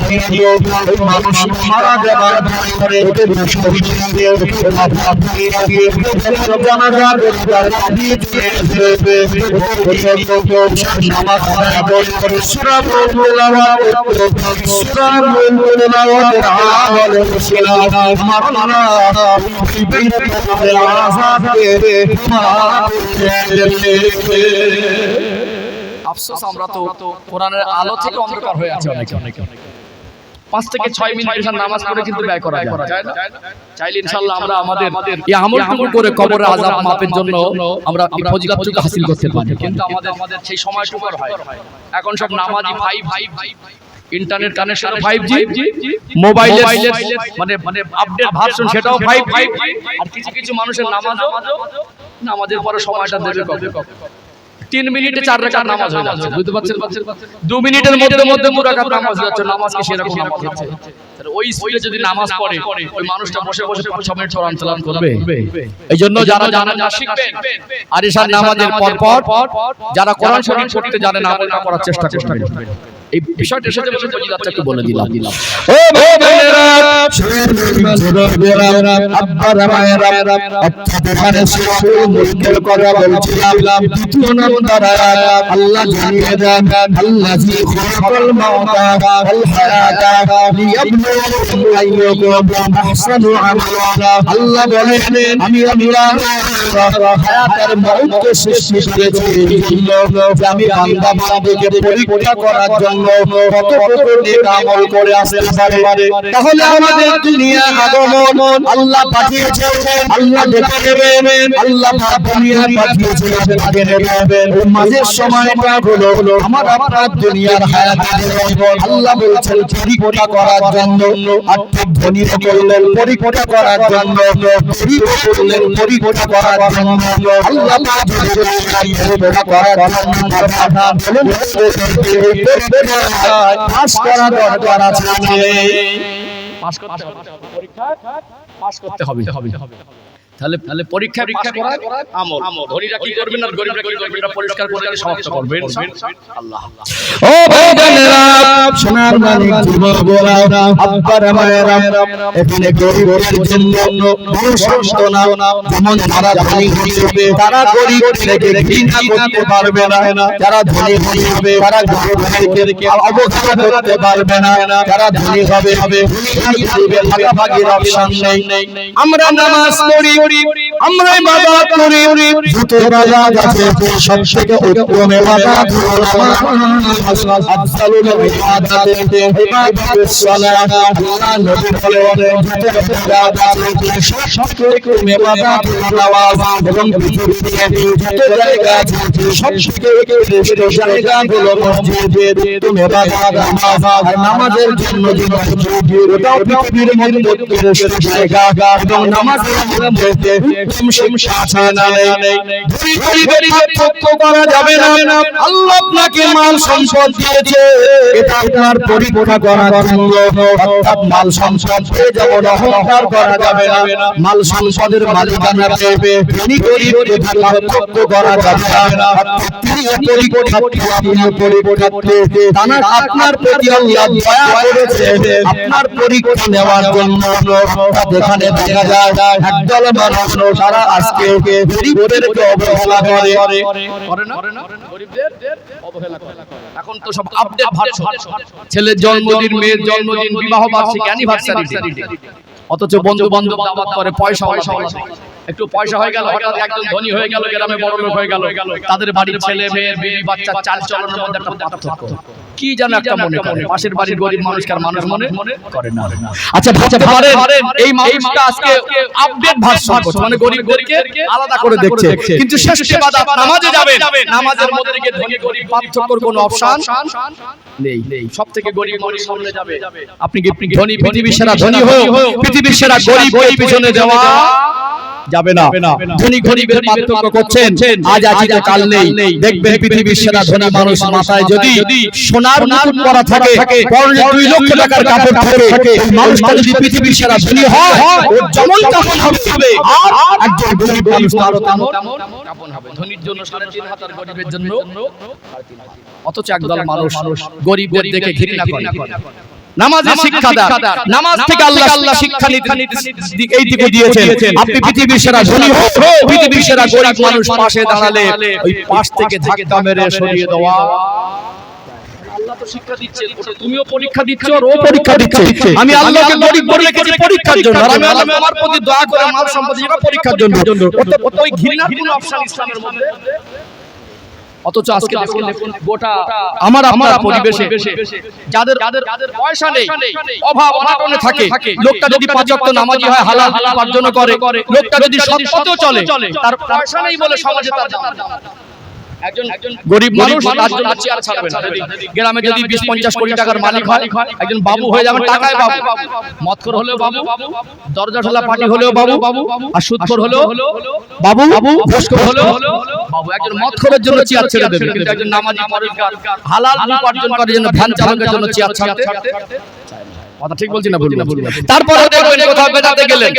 ওই মানুষ মারা যাবার পরে ওদের শহীদ দিয়ে জানাজা দিয়ে নামাজ পড়ে সূরা তেলাওয়াত সূরা তেলাওয়াতের আমল ছিলাম আমার আল্লাহ এই আযাব থেকে আফসোস আমরা তো কোরআনের আলো থেকে অন্ধকার হয়ে আছি অনেকে। 5 থেকে 6 মিনিট এসে নামাজ পড়ে কিন্তু ব্যয় করা যায় না। চাইলে ইনশাআল্লাহ আমরা আমাদের এই আমলটুকু করে কবরের আযাব মাপের জন্য আমরা এই ফজিলতটুকু হাসিল করতে পারি, কিন্তু আমাদের সেই সময়টুকু হয়। এখন সব নামাজি 5G, ইন্টারনেট কানেকশন 5G, মোবাইলের মানে আপডেট ভার্সন সেটাও 5G, আর কিছু মানুষের নামাজের পরে সময়টা দেবে কবে? 3 মিনিটে 4 রাকাত নামাজ হয়ে যাচ্ছে, বুঝতে পারছেন? 2 মিনিটের মধ্যে 2 রাকাত নামাজ হয়ে যাচ্ছে। নামাজ কি সেরকম নামাজ হচ্ছে? ওই স্পিডে যদি নামাজ পড়ে ওই মানুষটা বসে 5-6 মিনিট কোরআন তেলাওয়াত করবে। এইজন্য যারা জানেন না শিখবেন, আর ঈশার নামাজের পর যারা কোরআন শরীফ পড়তে জানেন আমলটা করার চেষ্টা করবেন। এই বিষয়টা এসেছে বলে ফজিলতটা একটু বলে দিলাম। ও ভাইরা, ছোটরা, আব্বারা, মায়েরা, এতখানে সুরুল মুলকের কথা বলছিলাম। দ্বিতীয় নম্বর আয়াত আল্লাহ জানিয়ে দেন, আল্লাযী খালাকাল মাউতা ওয়াল হায়াতা লিয়াবলুয়াকুম আইয়ুকুম আহসানু আমালা। আল্লাহ বলেন, আমি আল্লাহ হায়াত আর মউতকে সৃষ্টি করেছি যে আমি বান্দা বান্দাকে পরীক্ষা করার জন্য কতটুকু নেক আমল করে আসতে পারে। তাহলে আমাদের দুনিয়া আগমন আল্লাহ পাঠিয়েছেন, আল্লাহ ডেকে নেবেন, আল্লাহ দুনিয়া পাঠিয়েছেন ডেকে নেবেন। মাঝের সময়টা হলো আমার আপনার দুনিয়ার হায়াত। আল্লাহ বলছেন পরীক্ষা করার জন্য, আর্থিক ধনী করলেন পরীক্ষা করার জন্য, গরীব করলেন পরীক্ষা করার জন্য। আল্লাহ পরীক্ষা করার জন্য পাস করা দরকার আছে, পাস করতে হবে। তাহলে পরীক্ষা করা আমল। ধনীরা কি করবেন আর গরীবরা কি করবেন, এটা পরিষ্কার করে সমাপ্ত করবেন আল্লাহ। ও ভাইজানেরা, সোনার মানিক যুবকরা, আব্বারা, মায়েরা, এখানে গরীবদের জন্য বড় সান্ত্বনা। যেমন যারা ধনী হবে তারা গরীব থেকে ঘৃণা করতে পারবে না, যারা ধনী হবে তারা গরীবদেরকে অবহেলা করতে পারবে না। যারা ধনী হবে ভাগাভাগির অপশন নেই। আমরা নামাজ পড়ি, আমরা ইবাদত করি, যত ইবাদত আছে সব থেকে উত্তম ইবাদত আফজালুল ইবাদাত ইবাদাতুস সালাত। আল্লাহ নবী বলেন যত ইবাদত আছে সব থেকে উত্তম ইবাদত নামাজ, এবং পৃথিবীতে যত জায়গা আছে সব থেকে শ্রেষ্ঠ জায়গা হলো মসজিদ। উত্তম ইবাদত নামাজ, আর নামাজের জন্য ওটাও পৃথিবীর মধ্যে শ্রেষ্ঠ জায়গা, এবং নামাজের মধ্যে করা যাবে না। আল্লাহ আপনাকে মাল সম্পদ দিয়েছে, এটা আপনার পরীক্ষা করার জন্য, অর্থাৎ মাল সম্পদ পেয়ে যাব না অহংকার করা যাবে না। মাল সম্পদের মালিকানা পেয়ে ধনী গরীবকে পার্থক্য করা যাবে না। তিনি আপনার প্রতি আল্লাহ দয়া করেছে আপনার পরীক্ষা নেওয়ার জন্য। এখানে দেখা যায় একদল মানুষ তারা আজকে গরিবদেরকে অবহেলা করে না, গরিবদের অবহেলা করে। এখন তো সব আপডেট ভার্সন, ছেলের জন্মদিন, মেয়ের জন্মদিন, বিবাহ বার্ষিকী, অ্যানিভার্সারি, অথচ বন্ধু বান্ধব দাওয়াত করে, পয়সা একটু পয়সা হয়ে গেল, হঠাৎ একজন ধনী হয়ে গেল, গ্রামে বড় লোক হয়ে গেল, তাদের বাড়ির ছেলে মেয়ে বিবি বাচ্চা চাল চলনের মধ্যে একটা পার্থক্য কি যেন একটা মনে করে, পাশের বাড়ির গরিব মানুষকে আর মানুষ মনে করে না। আচ্ছা ভাবতে পারেন এই মানুষটা আজকে আপডেট ভার্সন করছে, মানে গরিবদেরকে আলাদা করে দেখছে, কিন্তু শেষ ইবাদত নামাজে যাবে, নামাজের মধ্যে থেকে ধনী গরিব পার্থক্যর কোনো অপশন নেই। সবথেকে গরিব মানুষ সামনে যাবে। আপনি কি ধনী, পৃথিবীর সেরা ধনী হয়ে পৃথিবীর সেরা গরিব হয়ে পিছনে যাওয়া যাবে না। ধনী গরিবের পার্থক্য করছেন, আজ আছে তো কাল নেই। দেখবেন পৃথিবীর সেরা ধনী মানুষ মাথায় যদি সোনার মুকুট পরা থাকে, পরনে 2 লক্ষ টাকার কাপড় থাকে, মানুষটা যদি পৃথিবীর সেরা ধনী হয়, ওর যেমন কাপড় হবে আর একজন গরিব মানুষ তারও তেমন কাপড় হবে। ধনীর জন্য 3.5 হাত আর গরিবের জন্য 3.5 হাত। অথচ একদল মানুষ গরিবদের দেখে ঘৃণা করে। নামাজের শিক্ষা দাও, নামাজ থেকে আল্লাহ শিক্ষা এই দিকে দিয়েছেন। আপনি পৃথিবীর সেরা ধনী হোক, পৃথিবীর সেরা গরিব মানুষ পাশে দাঁড়ালে ওই পাশ থেকে ধাক্কা মেরে সরিয়ে দেওয়া। আল্লাহ তো শিক্ষা দিচ্ছে, তুমিও পরীক্ষা দিচ্ছ আর ও পরীক্ষা দিচ্ছে। আমি আল্লাহকে গরিব বলে রেখেছি পরীক্ষার জন্য, আর আমি আল্লাহ আমার প্রতি দয়া করে মাল সম্পত্তি পরীক্ষার জন্য। ওই ঘৃণার কোনো অপশন ইসলামের মধ্যে। অথচ আজকে দেখুন গোটা আমার পরিবেশে যাদের পয়সা নেই, অভাব অনাটনে থাকে, লোকটা যদি 5 ওয়াক্ত নামাজি হয়, হালাল উপার্জন করে, লোকটা যদি সৎ পথে চলে, তার পয়সা নেই বলে সমাজে তার একজন গরিব মানুষ তার জন্য চেয়ার ছাড়বে না। গ্রামে যদি 20-50 কোটি টাকার মালিক হয়, একজন বাবু হয়ে যাবে, টাকায় বাবু, মদখোর হলেও বাবু, দরজা ঠেলা পার্টি হলেও বাবু, আর সুদখোর হলেও বাবু, ঘুষখোর হলেও বাবু। একজন মদখোরের জন্য চেয়ার ছেড়ে দেবে, কিন্তু একজন নামাজি পরহেজগার হালাল উপার্জন করার জন্য ভ্যান চালকের জন্য চেয়ার ছাড়তে কথা ঠিক বলছি না ভুল? তারপরে দেখবেন কোথাও বেড়াতে গেলেন,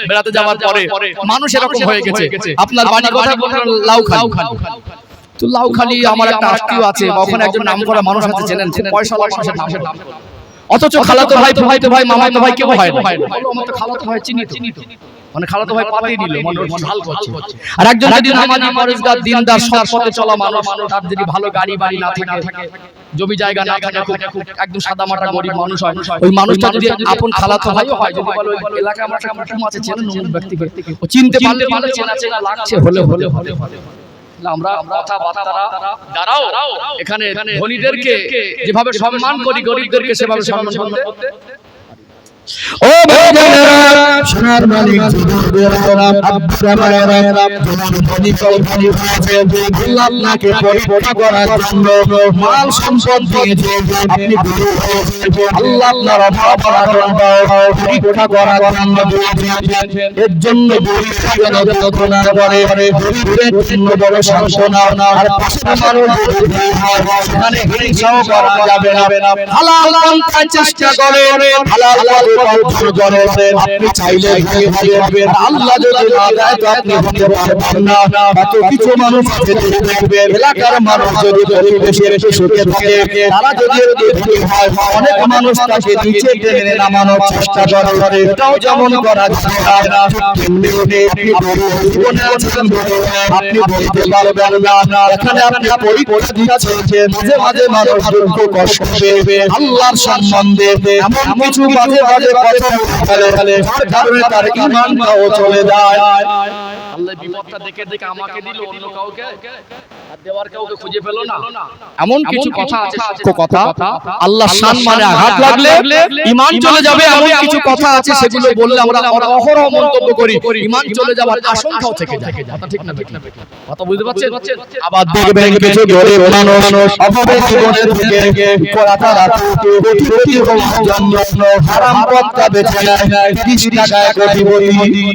বেড়াতে যাওয়ার পরে মানুষ এরকম হয়ে গেছে, আপনার বাড়ি কথা বললেন লাউখালি, তো লাউখালি আমার একটা আত্মীয় আছে, ওখানে একজন নামকরা মানুষ আছে, চেনেন, খুব পয়সাওয়ালা মানুষের নাম। অথচ খালাতো ভাই, ফুফাতো ভাই, মামাতো ভাই কেউ হয় না। আমার তো খালাতো ভাই চিনি তো, মানে খালাতো ভাই পাঠিয়ে দিল, মানে ভালো করছে। আর একজন যদি নামাজি পরহেজগার দিনদার সৎ পথে চলা মানুষ, তার যদি ভালো গাড়ি বাড়ি না থাকে, জমি জায়গা না থাকে, খুব একদম সাদামাটা গরিব মানুষ হয়, ওই মানুষটা যদি আপন খালাতো ভাই হয়, যদি বলে ওই এলাকায় আমার একটা কুটুম আছে, চেনেন অমুক ব্যক্তিকে, ও চিনতে পারলে চেনা লাগছে, হলে আমরা কথাবার্তারা দাঁড়াও এখানে ধনীদেরকে যেভাবে সম্মান করি, গরিবদেরকে সেভাবে সম্মান করতে। ও ভাইজানেরা, সোনার মালিক যুবকরা, আব্বারা, ধনী কল্পনী হয়েছে, আল্লাহ আপনাকে পরীক্ষা করার জন্য মাল সম্পদ দিয়েছে। আপনি গরিব হয়েছেন, আল্লাহ আপনার অভাব অনাটনটাও পরীক্ষা করার জন্য দিয়েছেন। এর জন্য পরীক্ষা যেন যন্ত্রণা করে, গরিবের জন্য বড় সান্ত্বনা। আর পাশে মানুষ সেখানে হিংসাও করা যাবে না। হালাল পন্থায় চেষ্টা করে, হালাল আপনি চাইলে আল্লাহ যদি না দেয় তো আপনি হতে পারবেন না। এত কিছু মানুষ আছে দেখবেন, এলাকার মানুষ যদি পরিবেশের সুখে থাকে, তারা যদি হয়, অনেক মানুষ তাকে নিচে টেনে নামানোর চেষ্টা করে, এটাও যেমন করা যায় না। আপনি বলতে পারবেন না, এখানে আপনি পরীক্ষা দিচ্ছেন, মাঝে মাঝে মানুষ দুঃখ কষ্ট পেয়ে আল্লাহর সম্বন্ধে এমন কিছু বাজে বাজে কথা বলে, কারণে তার ঈমানটাও চলে যায়। আল্লাহ বিপদটা দেখে আমাকে দিল, অন্য কাউকে আর দেওয়ার কাউকে খুঁজে পেল না। এমন কিছু কথা আছে, কথা আল্লাহ সম্মানে আঘাত লাগলে ঈমান চলে যাবে, এমন কিছু কথা আছে সেগুলো বললে আমরা অহরহ মন্তব্য করি, ঈমান চলে যাওয়ার আশঙ্কাও থেকে যায়। কথা ঠিক না? কথা বুঝতে পারছেন? আবার দেখবেন কিছু গরিব মানুষ অভাবে জীবনের থেকে তারা কোটি হওয়ার জন্য হারাম পথটা বেছে নেয়, 30 টাকায় কোটিপতি।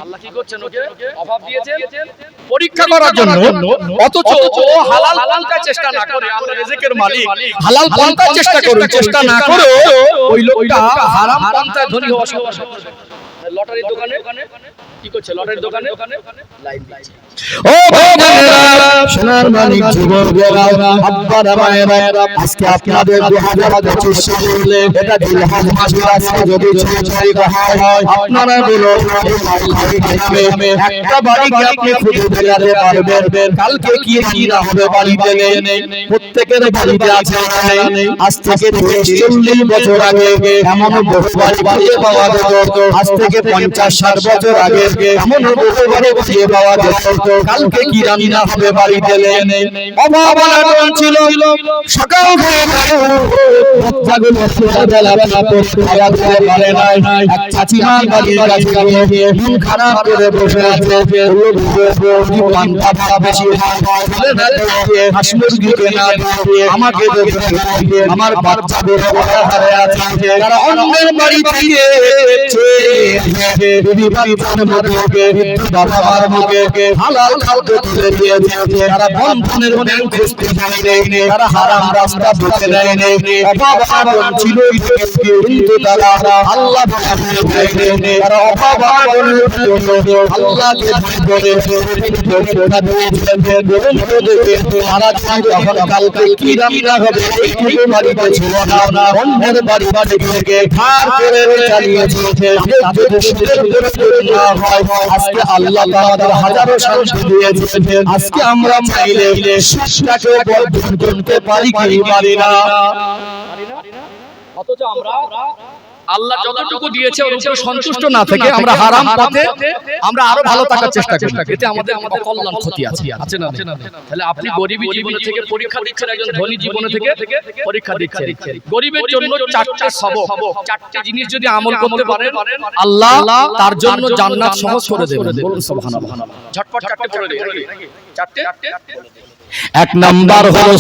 আল্লাহ কি করছেন? ওকে অভাব দিয়েছেন পরীক্ষা করার জন্য, অথচ ও হালাল পন্থায় চেষ্টা না করে, আল্লাহ রিজিকের মালিক, হালাল পন্থায় চেষ্টা করুন, চেষ্টা না করে ওই লোকটা হারাম পন্থায় ধনী হওয়া শুরু করে। লটারির দোকানে কি করছে? লটারির দোকানে লাইন দিচ্ছে। ও ভাইজানেরা, সোনার মানিক যুবকেরা আব্বারা মায়েরা আজকে আপনাদের 2025 সালে এটা জিলহজ মাসের আজকে যদি 6 তারিখ হয় আপনারা বলো একটা বাড়ি কি আপনি খুঁজে বেড়াতে পারবেন কালকে কি না হবে বাড়িতে নেই প্রত্যেকের বাড়িতে আছে আজ থেকে 40 বছর আগে এমন বহু বাড়ি পাওয়া যেত আজ থেকে 50-60 বছর আগে এমন বহু বাড়ি পাওয়া যেত কালকে কি রান্না হবে বাড়িতে নেই অভাব অনটন ছিল সকাল থেকে বাচ্চাগুলো বেলা খাওয়া খেতে পারে নাই এক চাচিমা বাড়ির কাছে গিয়ে মন খারাপ করে বসে আছে পান্তা ভাত বেশি হাঁস মুরগি কেনা আমাকে আমার বাচ্চা হারে আছে তারা অন্যের বাড়ি থেকে বাবার মুখে হালাল খাদ্য তুলে দিয়েছে তারা বন্ধনের মনে খুঁজতে যায়নি তারা হারাম রাস্তা বেছে নেয়নি অভাব আনন্দ ছিল কিন্তু তারা আল্লাহ তারা অভাব আনন্দ আল্লাহকে বলে তারা যখন কালকে কি রান্না হবে একটু বাড়িতে ছিল না অন্যের বাড়ি থেকে খার করে চালিয়েছে আজকে আল্লাহ আমাদের হাজারো শান্তি দিয়েছেন আজকে আমরা চাইলে সুখটাকে বর্জন করতে পারি কি পারি না অথচ আমরা আল্লাহ যতটুকু দিয়েছে ওর উপরে সন্তুষ্ট না থেকে আমরা হারাম পথে আমরা আরো ভালো থাকার চেষ্টা করি এতে আমাদের অকল্যাণ ক্ষতি আছে না তাহলে আপনি গরিবী জীবন থেকে পরীক্ষা দিচ্ছেন একজন ধনী জীবন থেকে পরীক্ষা দিচ্ছেন গরিবের জন্য চারটি সবক চারটি জিনিস যদি আমল করতে পারেন আল্লাহ তার জন্য জান্নাত সহজ করে দেবেন বলুন সুবহানাল্লাহ ঝটপট চারটি পড়ে দিন চারটি এক নাম্বার হলো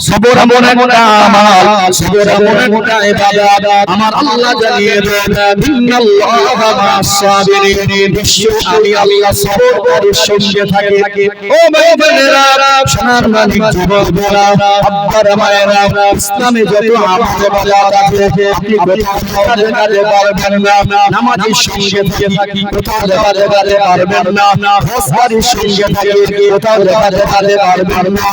সবর এমন একটা আমাল সবর এমন একটা ইবাদত আমার আল্লাহ জানিয়ে দেন ইন্নাল্লাহা মা'আস সাবিরিন নিশ্চয়ই আমি আল্লাহ সবরের সঙ্গে থাকি ও ভাই বোনেরা সোনার মানিক যুবকেরা আব্বারা মায়েরা ইসলামে যত আমল ইবাদত আছে আপনি কোথাও যেতে পারবেন না নামাজের সঙ্গে থাকি কোথাও যেতে পারবেন না হজের সঙ্গে থাকি কোথাও যেতে পারবেন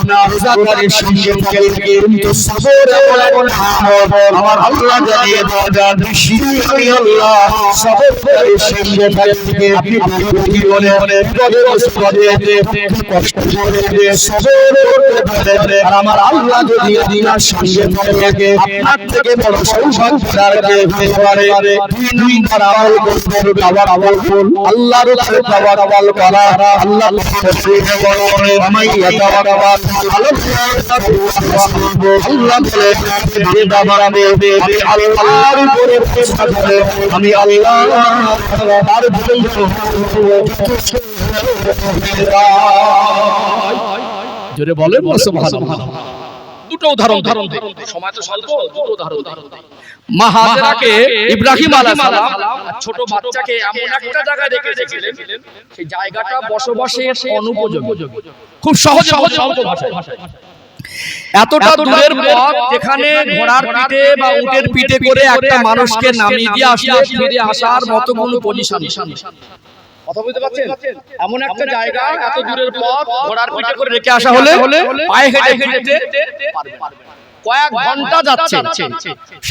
না রোজাদারের সঙ্গে থাকি কিন্তু সবর এমন আমল আমার আল্লাহ জানিয়ে দেন নিশ্চয়ই আল্লাহ সবরের সঙ্গে থাকি আপনি জীবনে বিপদে কষ্ট করে সবর করতে পারেন আর আমার আল্লাহ যদি আপনার সঙ্গে থাকে আপনার থেকে বড় সৌভাগ্যদারকে হতে পারে দুই নম্বর আমল করতে তাওয়াক্কুল আল্লাহর উপরে তাওয়াক্কুল করা আল্লাহ বলে আমি ইয়াতাওয়াক্কাল আল্লাহ বলে যে বাবা আমি আল্লাহর উপরে ভরসা করে আমি আল্লাহ তার জন্য জোরে বলেন সুবহানাল্লাহ দুটো উদাহরণ সময় তো স্বল্প দুটো উদাহরণ মা হাজেরাকে ইব্রাহিম আলাইহিস সালাম ছোট বাচ্চাকে এমন একটা জায়গায় রেখেছিলেন সেই জায়গাটা বসবাসের অনুপযোগী খুব সহজ স্বল্প ভাষায় এতটা দূরের পথ যেখানে ঘোড়ার পিঠে বা উটের পিঠে করে একটা মানুষকে নামিয়ে দিয়ে আসলে ফিরে আসার মতো কোনো পজিশন কথা বুঝতে পারছেন এমন একটা জায়গা এত দূরের পথ ঘোড়ার পিঠে করে রেখে আসা হলে পায়ে হেঁটে যেতে পারবে কয়েক ঘন্টা যাচ্ছে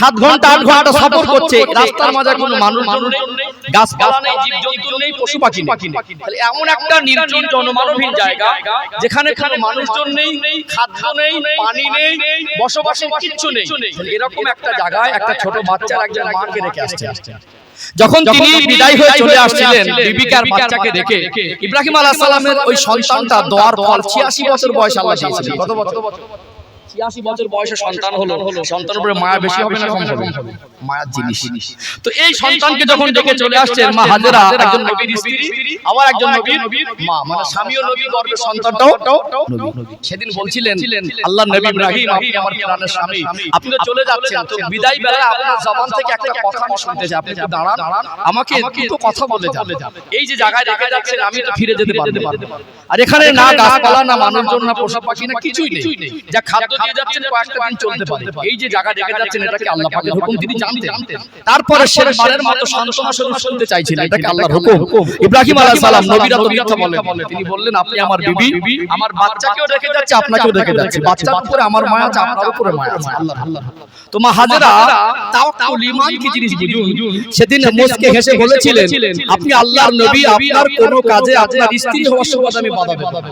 7 ঘন্টা 8 ঘন্টা সফর করছে রাস্তার মাঝে কোনো মানুষজন নেই গাছপালা নেই জীবজন্তু নেই পশু পাখি নেই তাহলে এমন একটা নির্জন জনমানবহীন জায়গা যেখানে কোনো মানুষজন নেই খাদ্য নেই পানি নেই বসবাসের কিচ্ছু নেই এরকম একটা জায়গায় একটা ছোট বাচ্চার একজন মাকে রেখে আসছে যখন তিনি বিদায় হয়ে চলে আসছিলেন বিবিকার বাচ্চাকে রেখে ইব্রাহিম আলাইহিস সালামের ওই সন্তানটা দোয়ার ফল 86 বছর বয়স আল্লাহ দিয়েছিলেন কত বছর 86 বছর বয়সে সন্তান হলো সন্তানের উপরে মায়া বেশি হবে না কম হবে মায়ার জিনিস তো এই সন্তানকে যখন ডেকে চলে আসছেন মা হাজেরা একজন নবীর স্ত্রী আবার একজন নবীর মা মানে স্বামীও নবী গর্ভের সন্তানটাও নবী সেদিন বলছিলেন আল্লাহর নবী ইব্রাহিম আপনি আমার প্রাণের স্বামী আপনি তো চলে যাচ্ছেন তো বিদায় বেলায় আপনার জবান থেকে একটা কথা আমি শুনতে চাই আপনি একটু দাঁড়ান আমাকে একটু কথা বলে যান এই যে জায়গায় রেখে যাচ্ছেন আমি তো ফিরে যেতে পারবো আর এখানে না গাছপালা না মানুষজন না পশু পাখি না কিছুই নেই যা খাদ্য দিয়ে যাচ্ছেন কয়েকটা দিন চলতে পারে, এই যে জায়গা রেখে যাচ্ছেন এটাকে আল্লাহ পাকের হুকুম তিনি জানতেন। তারপরে শেষবারের মতো সান্ত্বনা স্বরূপ শুনতে চাইছিলেন এটাকে আল্লাহর হুকুম। ইব্রাহিম আলাইহিস সালাম নবীরা তো মিথ্যা বলেন, তিনি বললেন আপনি আমার বিবি, আমার বাচ্চাকেও রেখে যাচ্ছে, আপনাকেও রেখে যাচ্ছে, বাচ্চার উপরে আমার মায়া আছে, আপনার উপরে মায়া আছে। আল্লাহ তো মা হাজেরা তাওয়াক্কুল ঈমান কি জিনিস বুঝুন। সেদিন মুসকে হেসে বলেছিলেন আপনি আল্লাহর নবী, আপনার কোনো কাজে আপনার স্ত্রী হওয়ার সুবাদে আমি বাধা দেব না।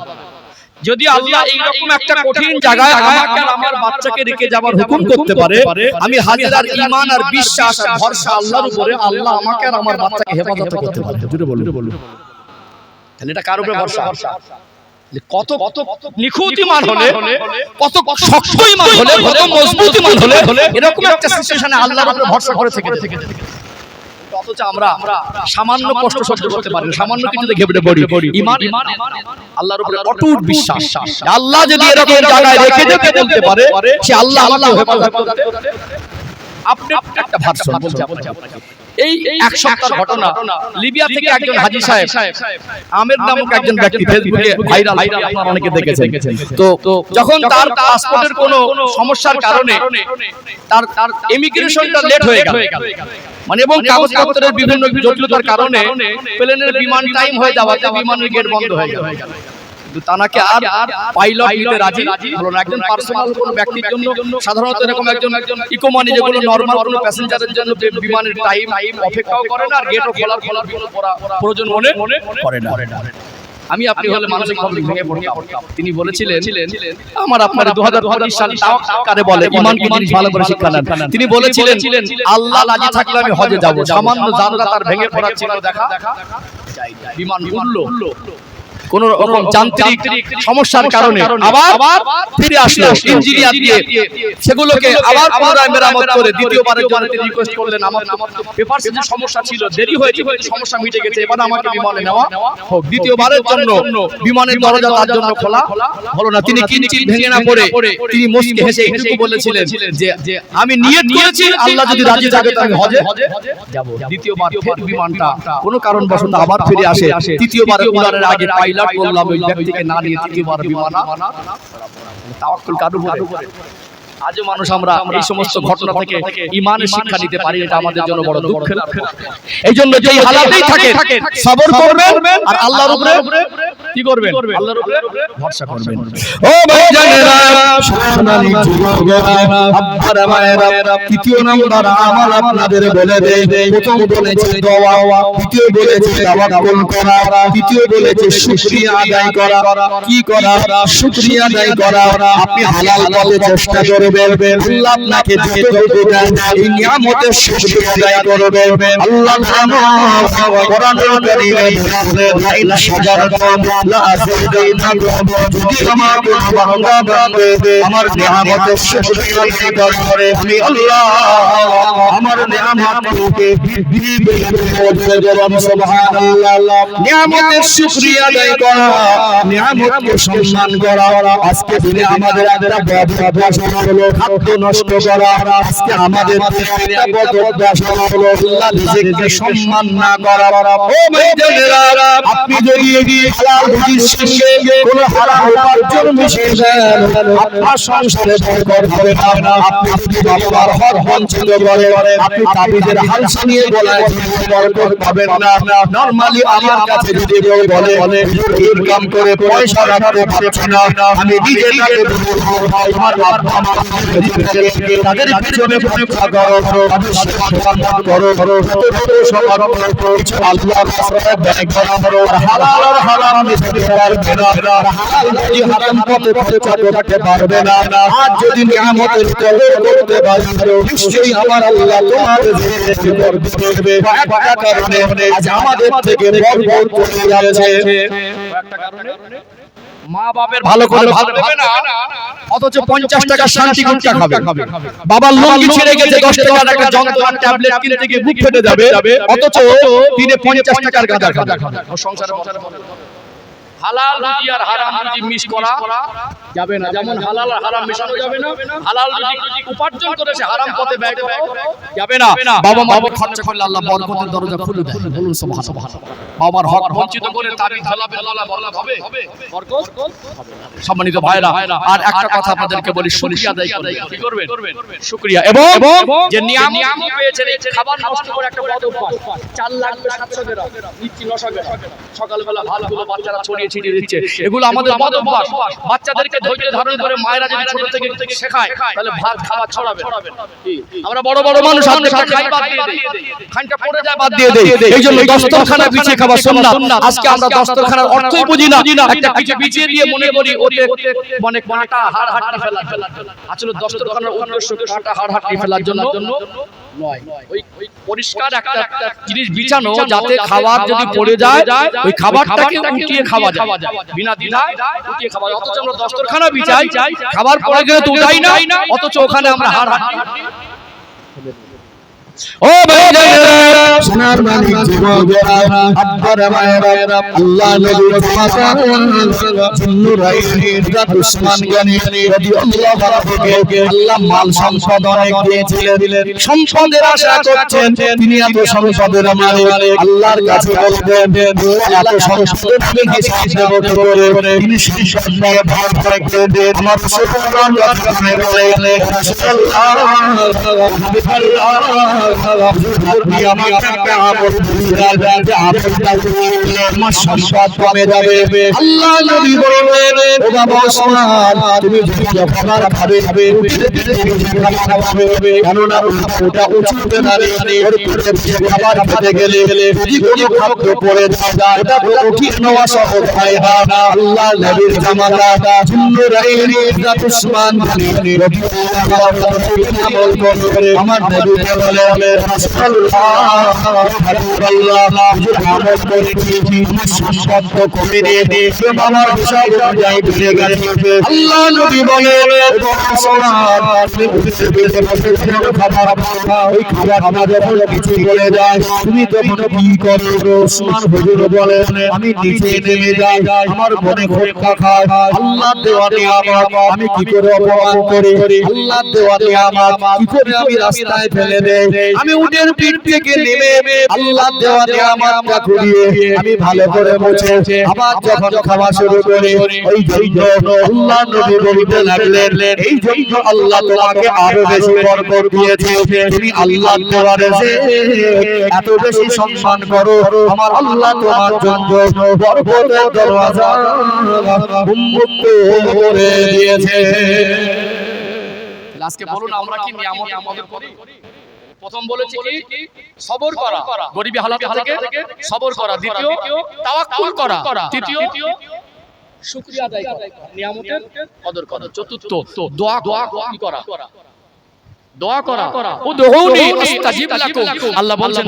যদি আল্লাহ এইরকম একটা কঠিন জায়গায় আমাকে আর আমার বাচ্চাকে রেখে যাবার হুকুম করতে পারে, আমি হাজেরার ঈমান আর বিশ্বাস আর ভরসা আল্লাহর উপরে, আল্লাহ আমাকে আর আমার বাচ্চাকে হেফাজত করতে পারে। জোরে বলুন, তাহলে এটা কার উপরে ভরসা? কত কত নিখুঁত ঈমান হলে, কত শক্ত ঈমান হলে, কত মজবুত ঈমান হলে এরকম একটা সিচুয়েশনে আল্লাহর উপরে ভরসা করে থেকে অথচ আমরা সামান্য কষ্ট সহ্য করতে পারি না, সামান্য কিছুতে ঘেবড়ে পড়ি। ঈমান আল্লাহর উপরে অটুট বিশ্বাস। আল্লাহ যদি এরকম জায়গায় রেখে যেতে বলতে পারে, সে আল্লাহ আমাকে হেফাজত করতে। আপনি একটা ভার্সন বলছি আপনাকে, এই এক সপ্তাহের ঘটনা, লিবিয়া থেকে একজন হাজী সাহেব আমের নামক একজন ব্যক্তি ফেসবুকে ভাইরাল, আপনারা অনেকে দেখেছেন। তো যখন তার পাসপোর্টের কোনো সমস্যার কারণে তার ইমিগ্রেশনটা লেট হয়ে গেল, মানে এবং কাগজপত্রের বিভিন্ন জটিলতার কারণে প্লেনের বিমান টাইম হয়ে যাওয়াতে বিমানের গেট বন্ধ হয়ে গেল। কিন্তু তানাকে আর পাইলট নিতে রাজি হলো না। একজন পার্সোনাল কোনো ব্যক্তির জন্য সাধারণত এরকম একজন ইকোনমি যেগুলো নরমাল কোনো প্যাসেঞ্জারের জন্য বিমানের টাইম অপেক্ষাও করে না আর গেটও খোলার প্রয়োজন মনে করে না। আমি আপনি হলে মানসিকভাবে ভেঙে পড়তাম। তিনি বলেছিলেন আমার আপনার 2025 সাল তাওয়াক্কালে বলে ঈমান কি জিনিস ভালো করে শিক্ষা নেন। তিনি বলেছিলেন আল্লাহ রাজি থাকলে আমি হজে যাব, সামান্য জানলা তার ভেঙে পড়ার চিহ্ন দেখা বিমান উড়লো, কোন রকম যান্ত্রিক সমস্যার কারণে আবার ফিরে আসলো ইঞ্জিনিয়ার দিয়ে সেগুলোকে আবার পুনরায় মেরামত করে দ্বিতীয়বারের জন্য তিনি রিকোয়েস্ট করলেন আমার পেপারস যে সমস্যা ছিল দেরি হয়েছে, সমস্যা মিটে গেছে, এবার আমাকে বিমানে নেওয়া হোক। দ্বিতীয়বারের জন্য বিমানের দরজা তার জন্য খোলা হলো না। তিনি কিঞ্চিত ভেঙে না পড়ে তিনি মুস্কে হেসে একটু বলেছিলেন যে আমি নিয়ত করেছি আল্লাহ যদি রাজি থাকে তো আমি হজে যাব। দ্বিতীয়বার ফের বিমানটা কোনো কারণবশত আবার ফিরে আসে। তৃতীয়বার উড়ানের আগে পাইলট বললাম ওই ব্যক্তিকে না নিয়ে তৃতীয়বার বিমান তাওয়াক্কুল কার উপরে। আজও মানুষ আমরা এই সমস্ত ঘটনা থেকে ঈমানের শিক্ষা নিতে পারি, এটা আমাদের জন্য বড় দুঃখের। এই জন্য যেই হালাতেই থাকে সবর করবেন আর আল্লাহর উপরে কি করবেন? আল্লাহর উপরে ভরসা করবেন। ও ভাইজানেরা, সোনালী যুবকেরা, আব্বারা মায়েরা, তৃতীয় নাম্বার আমল আপনাদের বলে দেই। প্রথম বলেছে দোয়া, দ্বিতীয় বলেছে তাওয়াক্কুল করা, তৃতীয় বলেছে শুকরিয়া আদায় করা। কি করা? শুকরিয়া আদায় করা। আপনি হালাল পথে চেষ্টা করবেন, আল্লাহ আপনাকে যতটুকু দেন এই নিয়ামতের শুকরিয়া আদায় করবেন। আল্লাহ কোরআনুল কারীমে বলেছেন লা শাজারাতুন লা আযীদাইনাকুম, যদি আমার কোন বান্দা বান্দে আমার নিয়ামতের শুকরিয়া আদায় করে আমি আল্লাহ আমার নিয়ামতকে বৃদ্ধি করে দেব। সুবহানাল্লাহ। নিয়ামতের শুকরিয়া আদায় করা, নিয়ামতকে সম্মান করা। আজকে দিনে আমাদের একটা বদ অভ্যাস হলো খাদ্য নষ্ট করা। আজকে আমাদের একটা বদ অভ্যাস হলো আল্লাহ রিজিককে সম্মান না করা। ও ভাইজানেরা, আপনি যদি হালাল রুজির সঙ্গে কোনো হারাম উপার্জন মিশিয়ে দেন আপনার সংসারে বরকত হবে না। আপনি যদি বাবার হক বঞ্চিত করেন, আপনি তাবিজের হাল শুনিয়ে গলায় বরকত পাবেন না। নরমালি আমার কাছে যদি কেউ বলে ইনকাম করে পয়সা রাখতে পারছি না, আমি নিজে তাকে বলবো আমার বাবা মা তাদের পিছনে পরীক্ষা করো, তাদের সেবা করো, সবার কিছু আল্লাহর রাস্তায় ব্যয় করো। হালাল আর হারাম মিশতে পারবে না, হালাল যদি হারাম পথে খরচা করতে পারবে না। আজ যদি নিয়ামতের কদর করতে পারো নিশ্চয়ই আমার আল্লাহ তোমাদের রিজিক করবে। একটা কারণে আজ আমাদের থেকে বরকত চলে যাচ্ছে। একটা কারণে মা বাবার ভালো করে ভাববে না, অথচ 50 টাকা শান্তি গুটকা খাবে। বাবার লুঙ্গি ছিঁড়ে গেছে 10 টাকার একটা যন্ত্রণার ট্যাবলেট কিনতে গিয়ে বুক ফেটে যাবে, অথচ দিনে 50 টাকার গাঁজা খাবে। সংসারে হালাল রুজি আর হারাম রুজি মিশ করা যাবে না। যেমন হালাল আর হারাম মেশানো যাবে না, হালাল রুজি উপার্জন করে সে হারাম পথে ব্যয় করা যাবে না। বাবা মা খরচা করলে আল্লাহ বরকতের দরজা খুলে দেয়, বলুন সুবহানাল্লাহ। বাবার হক বঞ্চিত করে তাবিজ ঝোলাবে, বরকত হবে? বরকত হবে না। সম্মানিত ভাইরা, আর একটা কথা আপনাদেরকে বলি, শুকরিয়া আদায় করবেন। কি করবেন? শুকরিয়া। এবং যে নিয়ামত পেয়েছেন, এই খাবার নষ্ট করে একটা বদ অভ্যাস। 4 লাগবে 700 গ্রাম, নিচ্ছি 900 গ্রাম। সকালবেলা ভাতগুলো বাচ্চারা ছড়িয়ে ছিটিয়ে দিচ্ছে, এগুলো আমাদের বদ অভ্যাস। বাচ্চাদেরকে ধৈর্য ধারণ করে মায়েরা যদি ছোট থেকে শেখায়, তাহলে ভাত খাবার ছড়াবে। আমরা বড় বড় মানুষ সামনে খাই বাদ দিয়ে দেই, খানটা পড়ে যায় বাদ দিয়ে দেই। এইজন্য দস্তরখানা বিছিয়ে খাওয়া সুন্নাত। আজকে আমরা দস্তরখানার অর্থই বুঝি না, একটা কিছু বিছিয়ে দিয়ে মনে করি ওতে মানে কাঁটা হাড় হাড়ি ফেলার জন্য। আসলে দস্তরখানার উদ্দেশ্য কাঁটা হাড় হাড়ি ফেলার জন্য নয়। ওই পরিষ্কার একটা জিনিস বিছানো, যাতে খাবার যদি পড়ে যায় ওই খাবারটাকে উঠিয়ে খাওয়া যায়, বিনা দ্বিধায় উঠিয়ে খাওয়া যায়। অথচ আমরা দস্তরখানা বিছাই, খাবার পড়ে গেলে তো উঠাই না, অথচ ওখানে আমরা হাড় হাড়ি। ও ভাইজানেরা, সোনার মানিক যুবকেরা, আব্বার মায়েরা, আল্লাহ নবীর মাতা জিন্নুরাইন হযরত উসমান গনি রাদিয়াল্লাহু আনহু কে আল্লাহ মাল সম্পদ অনেক দিয়েছিলেন। সম্পদের আশা করছেন, তিনি এত সম্পদের মালিক, আল্লাহর কাছে বলবেন এত সম্পদের আমি হিসাব দেব কি করে? তিনি সেই সম্পদ ভাগ করে দেন। আমার সুবহানাল্লাহ বলে আল্লাহ নবী বললেন, ও বাবা ওসমান, তুমি খাবার খাবে কেননা ওটা উঁচুতে দাঁড়িয়ে ওর পেটে খাবার খেতে গেলে যদি কোনো খাদ্য পড়ে যায় ওটা উঠিয়ে নেওয়া সহজ হয় না। আল্লাহ নবীর জামাতা জিন্নুরাইন হযরত উসমান আমার নবীকে বলে আল্লাহ নবী বলে ওই খাবার আমাদের কিছু বলে যায়, তুমি তখন কি করো? উসমান হুজুর বলে, আমি নিচে নেমে যাই, আমার মনে খোঁটা খায়, আল্লাহ দেওয়া নিয়ামত আমি কি করে অপমান করি? আল্লাহ দেওয়া নিয়ামত কি করে আমি রাস্তায় ফেলে দেই? আমি উটের পিঠ থেকে নেমে আল্লাহ দেওয়া নিয়ামতটা কুড়িয়ে আমি ভালো করে মুছে আবার যখন খাওয়া শুরু করি, ওই জন্য আল্লাহ নবী বলতে লাগলেন, এই জন্য আল্লাহ তোমাকে আরো বেশি বরকত দিয়েছে। তুমি আল্লাহ দেওয়ার এত বেশি সম্মান করো, আমার আল্লাহ তোমার জন্য বরকতের দরওয়াজা উন্মুক্ত করে দিয়েছে। আজকে বলুন, আমরা কি নিয়ামত আমাদের করি? প্রথম বলেছি কি সবর করা, গরিবী হালাত থেকে সবর করা। দ্বিতীয় তাওয়াক্কুল করা। তৃতীয় শুকরিয়া আদায় করা, নিয়ামতের কদর করা। চতুর্থ দোয়া কি করা? দোয়া করা। উদউনি আস্তাজিব লাকুম। আল্লাহ বলছেন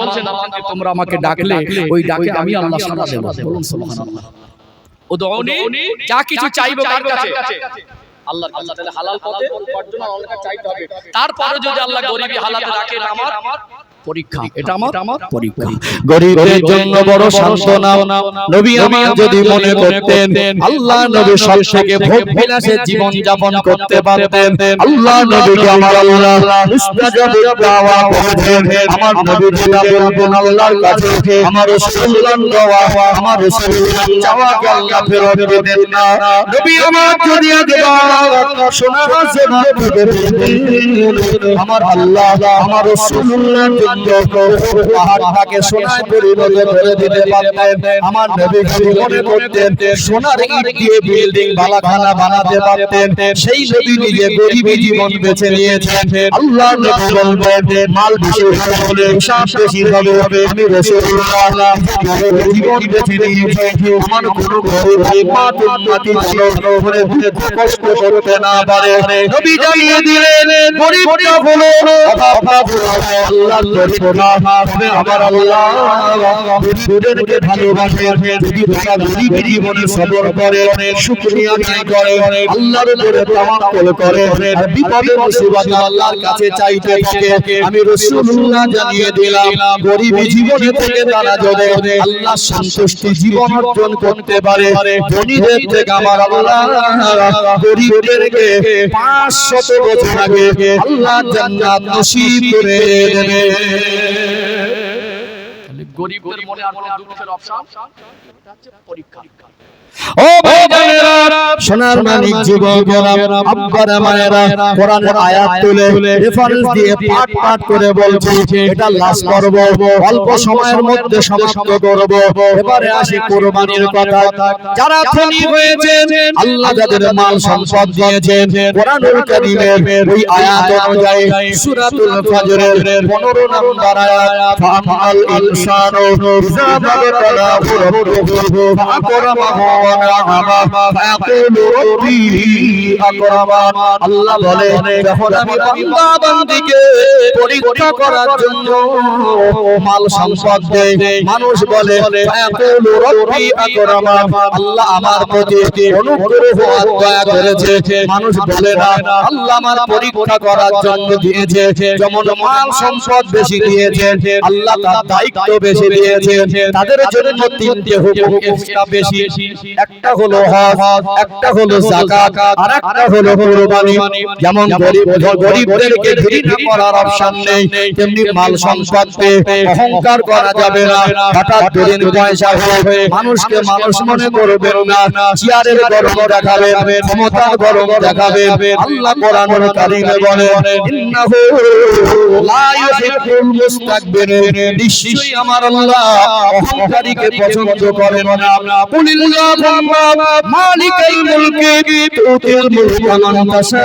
তোমরা আমাকে ডাকলে ওই ডাকে আমি আল্লাহ সাড়া দেব। বলুন সুবহানাল্লাহ। উদউনি, যা কিছু চাইবো কার কাছে? আল্লাহর কাছে। তাহলে হালাল পথে উপার্জন আল্লাহর কাছে চাইতে হবে। তারপরে যদি আল্লাহ গরিবী হালাতে রাখেন, আমার পরীক্ষা, এটা আমার পরীক্ষা। গরিবদের জন্য বড় সান্ত্বনা। নবী আমার যদি মনে করতেন আল্লাহ নবী সব থেকে ভোগ বিলাসে জীবন যাপন করতে পারতেন, আল্লাহ নবীকে আমার আল্লাহ মুস্তাজাব দাওয়া করেছেন। আমার নবী যেটা বলতেন আল্লাহর কাছে, আমার রাসূলুল্লাহ দোয়া, আমার রাসূলুল্লাহ চাওয়াকে আল্লাহ ফেরত দিতেন না। নবী আমার যদি শোনা আছে আমার আল্লাহ আমার রাসূলুল্লাহ পাহাড়টাকে সোনায় পরিণত করে দিতে পারতেন। আমার নবী মনে করতেন সোনার ইট দিয়ে বিল্ডিং বালাখানা বানাতে পারতেন। সেই নবী নিজে গরিবী জীবন বেছে নিয়েছেন। আল্লাহ নবী বলতেন মাল বেশি হলে হিসাব বেশি হবে, আমি রাসূলুল্লাহ জীবন বেছে নিয়েছি, আমার কোনো গরিব মা উম্মতি করে কষ্ট করতে না পারে। নবী জানিয়ে দিলেন গরিবটা হলো আল্লাহ গরিব না, তবে আমার আল্লাহ গরিবদেরকে ভালোবাসে। যদি তারা গরিব জীবনে সবর করে, শুকরিয়া আদায় করে, আল্লাহর উপরে তাওয়াক্কুল করে, আর বিপদে মুসিবতে আল্লাহর কাছে চাইতে থাকে, আমি রাসূলুল্লাহ জানিয়ে দিলাম গরিব জীবনে থেকে তারা যদি আল্লাহ সন্তুষ্টি জীবন অর্জন করতে পারে, ধনীদের থেকে আমার আল্লাহ গরিবদেরকে 500 বছর আগে আল্লাহ জান্নাত নসিব করে দেবে। গরিবদের মনে আর কোনো দুঃখের অপশন পরীক্ষা। ও ভাইজানেরা, সোনার মানিক যুবকেরা, আব্বারা মায়েরা, কোরআনের আয়াত তুলে রেফারেন্স দিয়ে পাঠ পাঠ করে বলছি, এটা লাস্ট করব, অল্প সময়ের মধ্যে সমাপ্ত করব। এবারে আসি কুরবানির কথা। যারা ধনী হয়েছেন, আল্লাহ যাদের মাল সম্পদ দিয়েছেন, কোরআনুল কারীমের ওই আয়াত অনুযায়ী সূরাতুল ফজরের 15 নম্বর আয়াত, ফাআমাল ইনসানু ইযা মাবতালাহু রাব্বুহু ফাআকরামাহু ওয়া নাআমা ফায়াকুলু রাব্বি আকরামান। আল্লাহ বলে, যখন আমি বান্দা বান্দীকে পরীক্ষা করার জন্য মাল সম্পদ দেই, মানুষ বলে ফায়াকুলু রাব্বি আকরামান, আল্লাহ আমার প্রতি অনুগ্রহ আর দয়া করেছে। মানুষ বলে না, আল্লাহ আমার পরীক্ষা করার জন্য দিয়েছে। যেমন মাল সম্পদ বেশি দিয়েছে, আল্লাহ তার দায়িত্ব বেশি দিয়েছে। তাদের জন্য 3টে হুকুম এক্সট্রা বেশি, একটা হলো হজ, একটা হলো যাকাত, আর একটা হলো কুরবানি। যেমন গরিবদেরকে ঘৃণা করার অপশন নেই, তেমনি মাল সম্পদে অহংকার করা যাবে না। হঠাৎ দুদিন পয়সা হয়ে মানুষকে মানুষ মনে করবেন না, চেয়ারের গরম দেখাবেন, ক্ষমতার গরম দেখাবেন। আল্লাহ কোরআনুল কারীমে বলে, ইন্নাহু লা ইউহিব্বুল মুস্তাকবিরিন, নিশ্চয়ই আমার আল্লাহ অহংকারীকে পছন্দ করেন না। কুলিল্লাহুম্মা মালিকাল মুলকি তুতিল মুলকা মান তাশা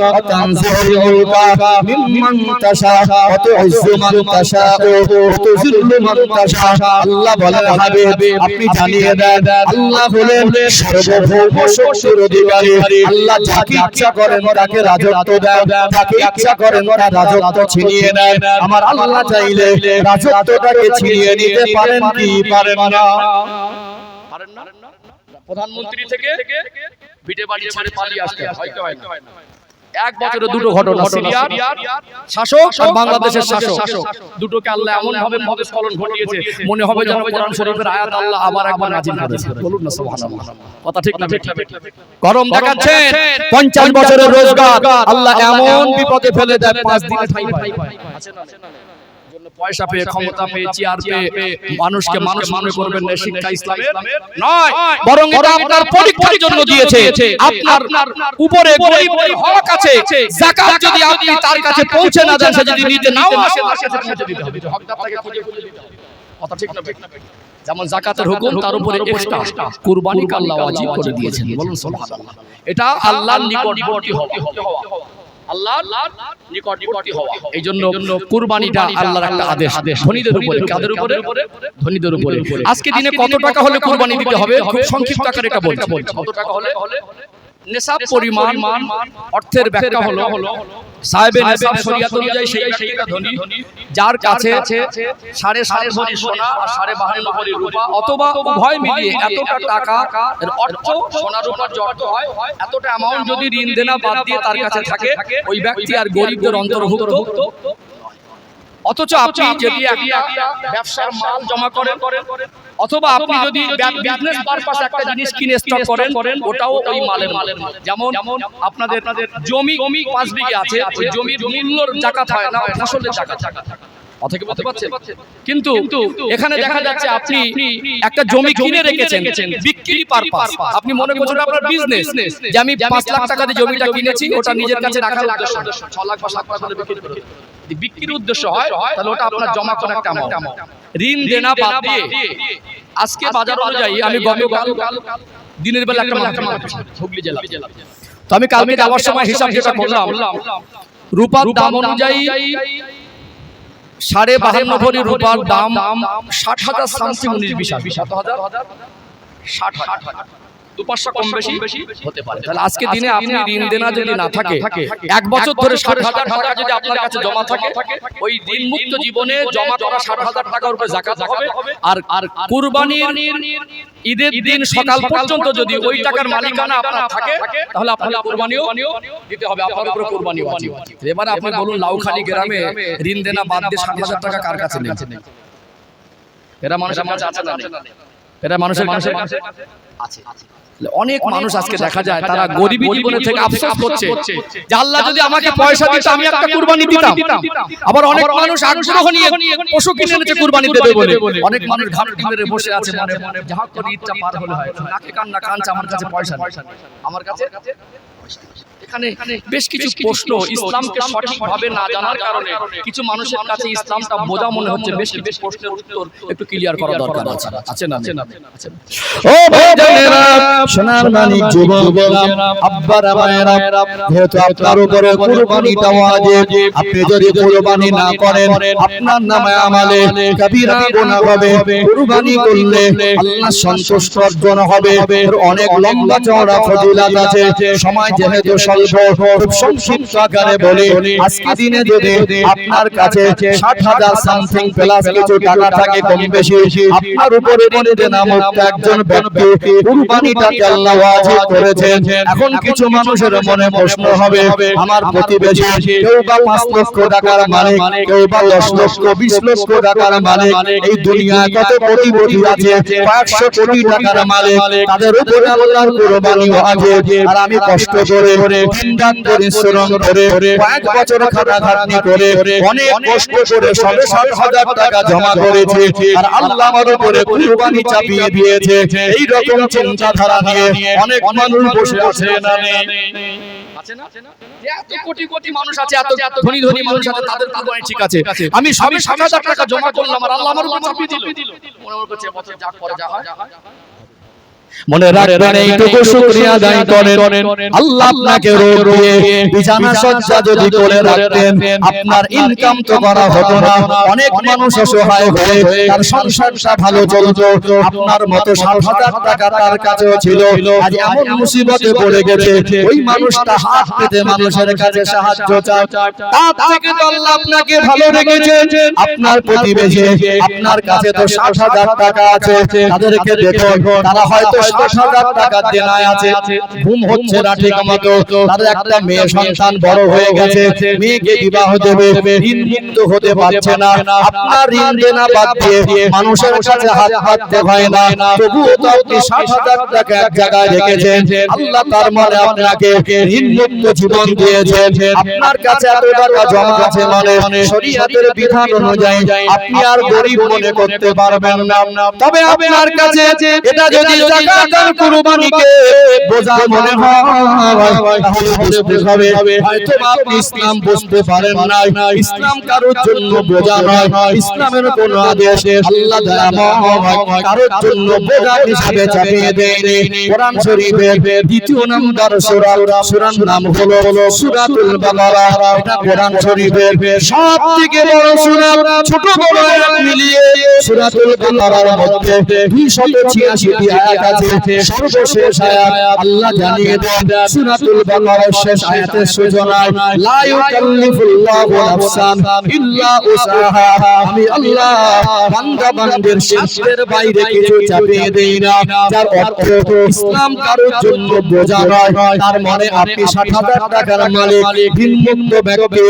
ওয়া তানজিউল মুলকা মিম্মান তাশা ওয়া তুইজ্জু মান তাশা ওয়া তুযিল্লু মান তাশা। আল্লাহ বলেন, হাবিব আপনি জানিয়ে দেন, আল্লাহ হলেন সর্বভৌম শক্তির অধিকারী। আল্লাহ যাকে ইচ্ছা করেন তাকে রাজত্ব দেন, যাকে ইচ্ছা করেন তার রাজত্ব ছিনিয়ে নেন। আমার আল্লাহ চাইলে রাজত্বটাকে ছিনিয়ে নিতে পারেন কি পারেন না? পারেন না? প্রধানমন্ত্রী থেকে ভিটে বাড়ি ছেড়ে পালিয়ে আসতে হয় না। এক বছরে দুটো ঘটনা, সিরিয়ার শাসক আর বাংলাদেশের শাসক, দুটোকে আল্লাহ এমন ভাবে মদস্খলন ঘটিয়েছে, মনে হবে যেন কোরআন শরীফের আয়াত আল্লাহ আবার একবার নাযিল করেছে। বলুন না সুবহানাল্লাহ। কথা ঠিক না? গরম দেখাচ্ছেন, 50 বছরের রোজগার আল্লাহ এমন বিপদে ফেলে দেয়, 5 দিনে ঠাই পায়। আছে না? পয়সা পেয়ে, ক্ষমতা পেয়ে, চেয়ার পেয়ে মানুষকে মানুষ মনে করবেন না, শিক্ষা ইসলামের নয়, বরং এটা আপনার পরীক্ষার জন্য দিয়েছে। আপনার উপরে গরিবদের হক আছে, যাকাত যদি আপনি তার কাছে পৌঁছে না দেন, সে যদি নিতে নাও আসে, তার কাছে পৌঁছে দিতে হবে। হকদার তাকে খুঁজে দিতে হবে। কথা ঠিক না? যেমন যাকাতের হুকুম, তার উপরে এক্সট্রা কুরবানিকে আল্লাহ ওয়াজিব করে দিয়েছেন। বলুন সুবহানাল্লাহ। এটা আল্লাহর নিকটবর্তী হওয়া, আল্লাহর নিকটবর্তী হওয়া। এইজন্য কুরবানিটা আল্লাহর একটা আদেশ, ধনীদের উপরে। কাদের উপরে? ধনীদের উপরে। আজকে দিনে কত টাকা হলে কুরবানি দিতে হবে? খুব সংক্ষিপ্ত আকারে এটা বলছি। কত টাকা হলে? নিসাব পরিমাণ অর্থের ব্যাখ্যা হলো সাহেবের নিসাব শরীয়ত অনুযায়ী সেই ব্যক্তিটা ধনী যার কাছে 7.5 ভরি সোনা আর 52 ভরি রূপা, অথবা উভয় মিলিয়ে এতটা টাকা এর অর্থ, সোনা রূপার যে অর্থ হয় এতটা অ্যামাউন্ট যদি ঋণ দেনা বাদ দিয়ে তার কাছে থাকে, ওই ব্যক্তি আর গরিবদের অন্তর্ভুক্ত। অথচ আপনি যদি একটা ব্যবসার মাল জমা করেন, অথবা আপনি যদি বিজনেস পারপাস একটা জিনিস কিনে স্টক করেন, ওটাও ওই মালের। যেমন আপনাদের জমি 5 বিঘে আছে, ওই জমির মূল্যর যাকাত হয় না, ফসলের যাকাত। অথবা বলতে পারছেন? কিন্তু এখানে দেখা যাচ্ছে আপনি একটা জমি কিনে রেখেছেন বিক্রি পারপাস। আপনি মনে করছেন আপনার বিজনেস, যে আমি 5 লাখ টাকা দিয়ে জমিটা কিনেছি, ওটা নিজের কাছে রাখার উদ্দেশ্য 6 লাখ বা 7 লাখ করে বিক্রি করতে। বিক্রির উদ্দেশ্য হয়, তাহলে ওটা আপনার জমা করা একটা অ্যামাউন্ট। ঋণ দেনা বাদ দিয়ে আজকে বাজার অনুযায়ী, আমি গতকাল দিনের বেলা একটা হুগলি জেলা, তো আমি কালকে যাওয়ার সময় হিসাব যেটা করলাম, রূপার দাম অনুযায়ী 52.5 ভরি রূপার দাম 60,000 সামথিং, 19-20 60,000। 2-500 কম বেশি হতে পারে। তাহলে আজকে দিনে আপনি ঋণ দেনা যদি না থাকে, 1 বছর ধরে 60,000 টাকা যদি আপনার কাছে জমা থাকে, ওই ঋণ মুক্ত জীবনে জমা করা 60,000 টাকার উপরে যাকাত হবে। আর কুরবানির ঈদের দিন সকাল পর্যন্ত যদি ওই টাকার মালিকানা আপনার থাকে, তাহলে আপনাকে কুরবানিও দিতে হবে, আপনার উপরে কুরবানি ওয়াজিব। এবারে আপনি বলুন, লাউখালী গ্রামে ঋণ দেনা বাদ দিয়ে 60,000 টাকা কার কাছে নেই? এরা মানুষের কাছে আছে না? এরা মানুষের কাছে আছে। অনেক মানুষ আজকে দেখা যায় তারা গরিবী জীবনে থেকে আফসোস করছে যে আল্লাহ যদি আমাকে পয়সা দিত আমি একটা কুরবানি দিতাম। আবার অনেক মানুষ আগ্রহ নিয়ে পশু কিনে এনেছে কুরবানি দেবে বলে। অনেক মানুষ ঘাটতি মেরে বসে আছে, মনে মনে যাহা করে ঈদটা পার হলে হয়, নাকে কান্না কাঁদছে আমার কাছে পয়সা নেই, আমার কাছে পয়সা নেই। এখানে বেশ কিছু প্রশ্ন ইসলামকে সঠিকভাবে না জানার কারণে কিছু মানুষের কাছে ইসলামটা বোঝা মনে হচ্ছে। বেশ কিছু প্রশ্নের উত্তর একটু ক্লিয়ার করা দরকার আছে। আছে না? ও ভাইজানেরা, সোনার মানিক যুবকেরা, আব্বারা মায়েরা, যেহেতু আপনার উপরে কুরবানিটা ওয়াজিব, আপনি যদি কুরবানি না করেন আপনার নামে আমালে কবিরা গুনাহ হবে। কুরবানি করলে আল্লাহ সন্তুষ্ট অর্জন হবে। এর অনেক লম্বা চওড়া ফজিলত আছে। সময় যেহেতু স্বল্প, খুব সংক্ষিপ্ত আকারে বলি, আজকে দিনে যদি আপনার কাছে 60,000 সামথিং প্লাস কিছু টাকা থাকে কম বেশি, আপনার উপরে বলতে নামক একজন ব্যক্তি কুরবানিটাকে আল্লাহ ওয়াজিব করেছেন। এখন কিছু মানুষের মনে প্রশ্ন হবে, আমার প্রতিবেশী কেউ বা 5 লক্ষ টাকার মালিক, কেউ বা 10 লক্ষ 20 লক্ষ টাকার মালিক, এই দুনিয়ায় কত কোটিপতি আছে, 500 কোটি টাকার মালিক, তাদের উপরে আল্লাহর কুরবানি ওয়াজিব। আর আমি কষ্ট করে দিনরাত পরিশ্রম করে কয়েক বছর খাটাখাটনি করে অনেক কষ্ট করে 60,000 টাকা জমা করেছি, আর আল্লাহ আমার উপরে কুরবানি চাপিয়ে দিয়েছে। এই রকম চিন্তাধারা নিয়ে অনেক মানুষ বসে আছে না নেই? আছে না? যে এত কোটি কোটি মানুষ আছে, এত ধনী ধনী মানুষ আছে, তাদের কুরবানি ঠিক আছে, আমি সবই 60,000 টাকা জমা করলাম আর আল্লাহ আমার উপর চাপিয়ে দিল। মনে করছে বছর যা করে যা হয়। মনে রাখবেন, এইটুকু শুকরিয়া আদায় করেন, আল্লাহ আপনাকে রোগ দিয়ে বিছানা সজ্জা যদি করে রাখতেন, আপনার ইনকাম তো করা হতো না। অনেক মানুষ অসহায় হয়ে তার সংসারটা ভালো চলতো, আপনার মতো 60,000 টাকা তার কাছেও ছিল, আজ এমন মুসিবতে পড়ে গেছে ওই মানুষটা হাত পেতে মানুষের কাছে সাহায্য চায়। তার থেকে তো আল্লাহ আপনাকে ভালো রেখেছেন। আপনার প্রতিবেশী, আপনার কাছে তো 60,000 টাকা আছে, তাদেরকে দেখুন, তারা হয়তো 60,000 টাকা দেনায় আছে, ঘুম হচ্ছে না ঠিক মতো, তাদের একটা মেয়ে সন্তান বড় হয়ে গেছে, মেয়েকে বিবাহ দেবে, ঋণ মুক্ত হতে পারছে না। আপনার ঋণ দেনা বাদ দিয়ে মানুষের কাছে হাত পাততে হয় না, তবুও তো আপনি 60,000 টাকা এক জায়গায় রেখেছেন। আল্লাহ তার মানে আপনাকে ঋণ মুক্ত জীবন দিয়েছেন। আপনার কাছে এত টাকা জমা আছে মানে শরীয়তের বিধান অনুযায়ী আপনি আর গরিব মনে করতে পারবেন না। তবে আপনার কাছে এটা যদি যাকাত আর কুরবানিকে বোঝা মনে হয়, তাহলে বুঝতে হবে হয়তো আপনি ইসলাম বুঝতে পারেন না। ইসলাম কারোর জন্য বোঝা নয়, ইসলামের কোন আদেশ আল্লাহ দয়াময় কারোর জন্য বোঝা হিসেবে চাপিয়ে দেয়নি। কোরআন শরীফের 2 নম্বর সূরা, সূরার নাম হলো সূরাতুল বাকারা। এটা কোরআন শরীফের সবথেকে বড় সূরা, ছোট বড় আয়াত মিলিয়ে সূরাতুল বাকারার মধ্যে 286টি আয়াত আছে। সর্বশেষ আয়াত আল্লাহ জানিয়ে দেন সূরাতুল বাকারার শেষ আয়াতের সূচনায়, লা ইউকাল্লিফুল্লাহু নাফসান ইল্লা উসাহা, আমি আল্লাহ বান্দা বান্দির সাধ্যের বাইরে কিছু চাপিয়ে দেই না। যার অর্থ ইসলাম কারোর জন্য বোঝা নয়। তার মানে আপনি 60,000 টাকার মালিক, ঋণ মুক্ত ব্যক্তি,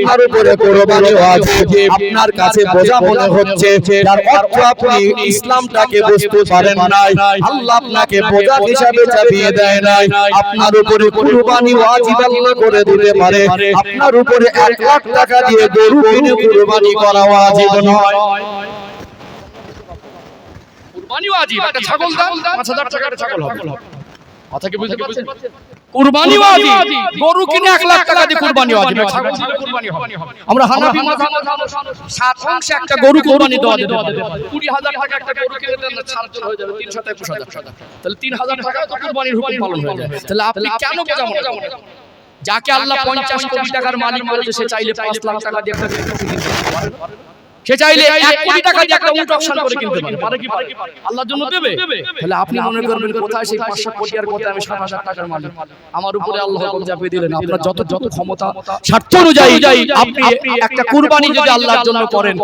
আপনার উপরে কুরবানি ওয়াজিব, আপনার কাছে বোঝা মনে হচ্ছে, যার অর্থ আপনি ইসলামটাকে বুঝতে পারেন নাই, আল্লাহ আপনাকে বোঝা হিসাবে চাপিয়ে দেয় নাই। আপনার উপরে কুরবানি ওয়াজিব আল্লাহ করে দিতে পারে, আপনার উপরে 1 লাখ টাকা দিয়ে গরু কিনে কুরবানি করা ওয়াজিব নয়। কুরবানি ওয়াজিব, একটা ছাগল দাম 5,000 টাকার ছাগল হবে। কথা কি বুঝতে পারছেন? কুরবানি ওয়াজিব, গরু কিনে 1 লাখ টাকা দিয়ে কুরবানি ওয়াজিব, ছাগল দিলে কুরবানি হবে। আমরা হানাফি মাযহাব 7 অংশে একটা গরু কুরবানি দেওয়া যেতে পারে। 20,000 টাকা একটা গরু কিনে দেন, 4 হয়ে যাবে 321,000 টাকা, তাহলে 3,000 টাকা তো কুরবানির হুকুম পালন হয়ে যায়। তাহলে আপনি কেন বোঝা মনে করেন? যাকে আল্লাহ 50 কোটি টাকার মালিক করেছে সে চাইলে 5 লাখ টাকা দিয়ে একটা সে চাইলে 1 কোটি টাকা দিয়ে একটা উট অকশন করে কিনতে পারে, পারে কি পারে? আল্লাহর জন্য দেবে? তাহলে আপনি মনে করবেন কোথায় সেই 500 কোটি আর কোথায় আমি 60,000 টাকার মালিক, আমার উপরে আল্লাহ হুকুম চাপিয়ে দিলেন। আপনার যত ক্ষমতা স্বার্থ অনুযায়ী আপনি একটা কুরবানি যদি আল্লাহর জন্য করেন,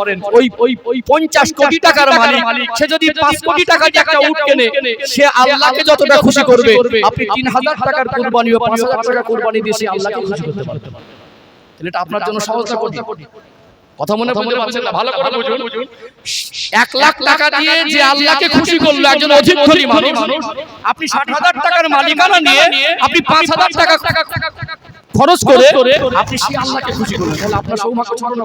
ওই 50 কোটি টাকার মালিক সে যদি 5 কোটি টাকা দিয়ে একটা উট কেনে, সে আল্লাহকে যতটা খুশি করবে, আপনি 3000 টাকার কুরবানি ও 5000 টাকা কুরবানি দিয়ে সে আল্লাহকে খুশি করতে পারবেন। তাহলে এটা আপনার জন্য সহজ না কঠিন? কথা মনে বুঝতে পারছেন না? ভালো করে বুঝুন। 1 লাখ টাকা দিয়ে যে আল্লাহকে খুশি করলো একজন অধিক ধনী মানুষ, আপনি 60,000 টাকার মালিকানা নিয়ে আপনি 5000 টাকা খরচ করে আপনি সেই আল্লাহকে খুশি করলেন। তাহলে আপনার সৌভাগ্য ছোট না?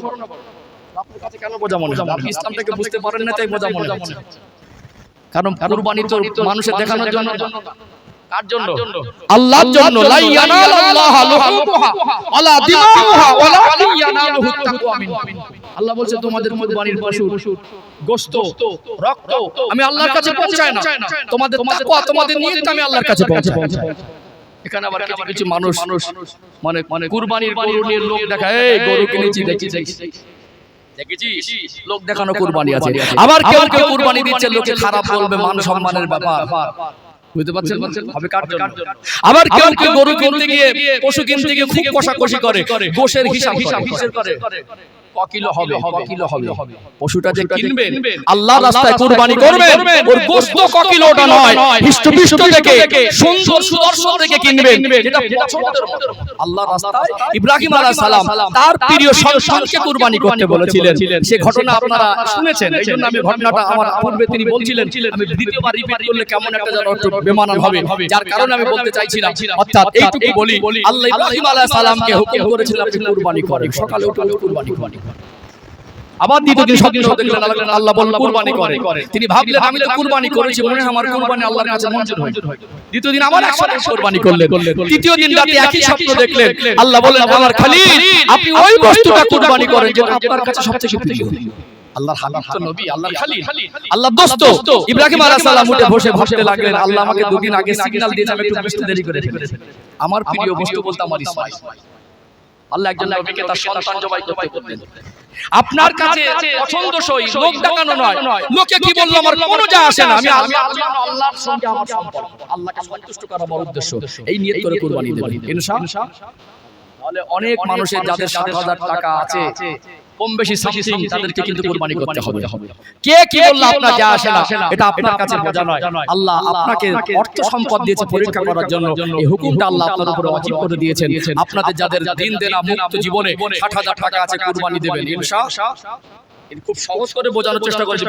আপনার কাছে কেন বোঝা মনে হয়? আপনি ইসলামটাকে বুঝতে পারেন না তাই বোঝা মনে হচ্ছে। কারণ কুরবানি তো মানুষের দেখানোর জন্য, কার জন্য? আল্লাহর জন্য। লা ইয়ানালাল্লাহু লুহুমুহা ওয়ালা দিমাউহা ওয়ালাকিন ইয়ানালুহু তাকওয়া মিনকুম। আল্লাহ বলছে তোমাদের কুরবানির পশুর গোশত, রক্ত আমি আল্লাহর কাছে পৌঁছায় না, তোমাদের তাকওয়া, তোমাদের নিয়ত আমি আল্লাহর কাছে পৌঁছায়। এখানে আবার কিছু মানুষ মানে কুরবানির গরু নিয়ে লোক দেখায়, এই গরু কিনেছি দেখেছিস, লোক দেখানো কুরবানি আছে। আবার কেউ কুরবানি দিচ্ছে, লোকে খারাপ বলবে, মান সম্মানের ব্যাপার। বুঝতে পারছেন? হবে কার জন্য? আবার কেউ গরু কিনতে গিয়ে, পশু কিনতে গিয়ে খুব কষাকষি করে, গোশের হিসাব করে, কিলো হবে, পশুটা যে কিনবেন আল্লাহর রাস্তায় কুরবানি করবেন, ওর গোশত কিলোটা নয়, হৃষ্টপুষ্ট থেকে সুন্দর সুদর্শন থেকে কিনবেন, যেটা পছন্দের মতো। আল্লাহর রাস্তায় ইব্রাহিম আলাইহিস সালাম তার প্রিয় সন্তানকে কুরবানি করতে বলেছিলেন। সে ঘটনা আপনারা শুনেছেন, এইজন্য আমি ঘটনাটা আমার পূর্বে তিনি বলছিলেন, আমি দ্বিতীয়বার রিপিট করলে কেমন একটা যেন একটু বেমানান হবে, যার কারণে আমি বলতে চাইছিলাম। অর্থাৎ এইটুকু বলি, আল্লাহ ইব্রাহিম আলাইহিস সালামকে হুকুম করেছিলেন আপনি কুরবানি করেন, সকালে উঠে কুরবানি করেন। আবার দ্বিতীয় দিন আল্লাহ বললেন কুরবানি করে। তিনি ভাবলেন আমি তো কুরবানি করেছি, মনে হয় আমার কুরবানি আল্লাহর কাছে মঞ্জুর হয়। দ্বিতীয় দিন আবার একসাথে কুরবানি করলেন। তৃতীয় দিন রাতে একই স্বপ্ন দেখলেন। আল্লাহ বললেন আমার খলিল আপনি ওই বস্তুটা কুরবানি করেন যেটা আপনার কাছে সবচেয়ে প্রিয়। আল্লাহর হাবিব তো নবী, আল্লাহর খলিল, আল্লাহর দোস্ত। ইব্রাহিম আলাইহিস সালাম উঠে বসে ভাবতে লাগলেন, আল্লাহ আমাকে দুদিন আগে সিগন্যাল দিয়েছে, আমি একটু বুঝতে দেরি করে ফেলেছি। আমার প্রিয় বস্তু বলতে আমার ইসমাঈল। আল্লাহ একজন নবীকে তার সন্তান জবাই করতেন। আপনার কাছে পছন্দসই, লোক দেখানো নয়, লোকে কি বললো আমার কোনো যায় আসে না, আমি আল্লাহর সঙ্গে আমার সম্পর্ক, আল্লাহকে সন্তুষ্ট করা আমার উদ্দেশ্য, এই নিয়ত করে কুরবানি দেবেন ইনশাআল্লাহ। তাহলে অনেক মানুষের যাদের 60,000 টাকা আছে, কম বেশি সামথিং, তাদেরকে কিন্তু কুরবানি করতে হবে। কে কি বললো আপনার যায় আসে না, এটা আপনার কাছে বোঝা নয়। আল্লাহ আপনাকে অর্থ সম্পদ দিয়েছে পরীক্ষা করার জন্য, এই হুকুমটা আল্লাহ আপনার উপরে ওয়াজিব করে দিয়েছেন। আপনাদের যাদের দিন দেনা মুক্ত জীবনে 60,000 টাকা আছে, কুরবানি দেবেন ইনশাআল্লাহ। খুব সহজ করে বোঝানোর চেষ্টা করেছি,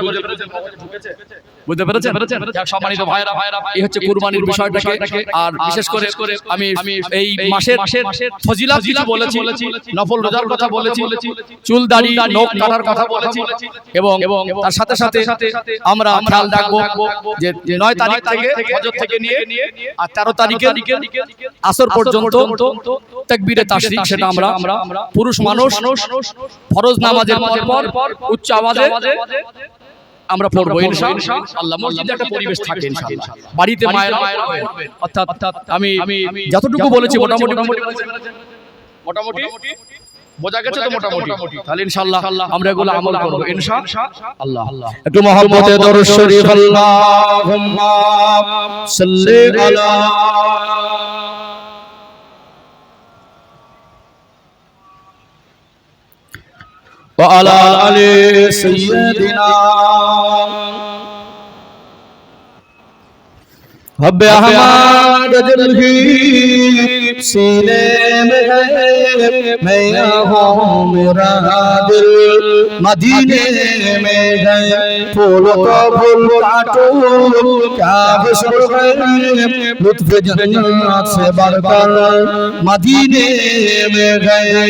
বুঝতে পেরেছেন? সম্মানিত ভাইরা, এই হচ্ছে কুরবানির বিষয়টাকে। আর বিশেষ করে আমি এই মাসের ফজিলত কিছু বলেছি, নফল রোজার কথা বলেছি, চুল দাড়ি নখ কাটার কথা বলেছি, এবং তার সাথে সাথে আমরা খেয়াল রাখবো যে 9 তারিখ থেকে ফজর থেকে নিয়ে আর 13 তারিখে আসর পর্যন্ত তাকবীরে তাশরিক, সেটা আমরা পুরুষ মানুষ ফরজ নামাজের পর উচ্চ আওয়াজে আমরা পড়বো ইনশাআল্লাহ। মসজিদে একটা পরিবেশ থাকে ইনশাআল্লাহ, বাড়িতে মায়েরা অর্থাৎ আমি যতটুকু বলেছি মোটামুটি বোঝা গেছে তো মোটামুটি। তাহলে ইনশাআল্লাহ আমরা এগুলো আমল করব ইনশাআল্লাহ। একটু মহব্বতে দরুদ শরীফ আল্লাহুম্মা সাল্লি আলা وعلى آل سيدنا حب احمد دل ہی سینے میں ہے میں ہوں میرا دل مدینے میں ہے پھول کو پھول کاٹو کیا بشر ہے لطف جنت سے بڑھ کر مدینے میں گئے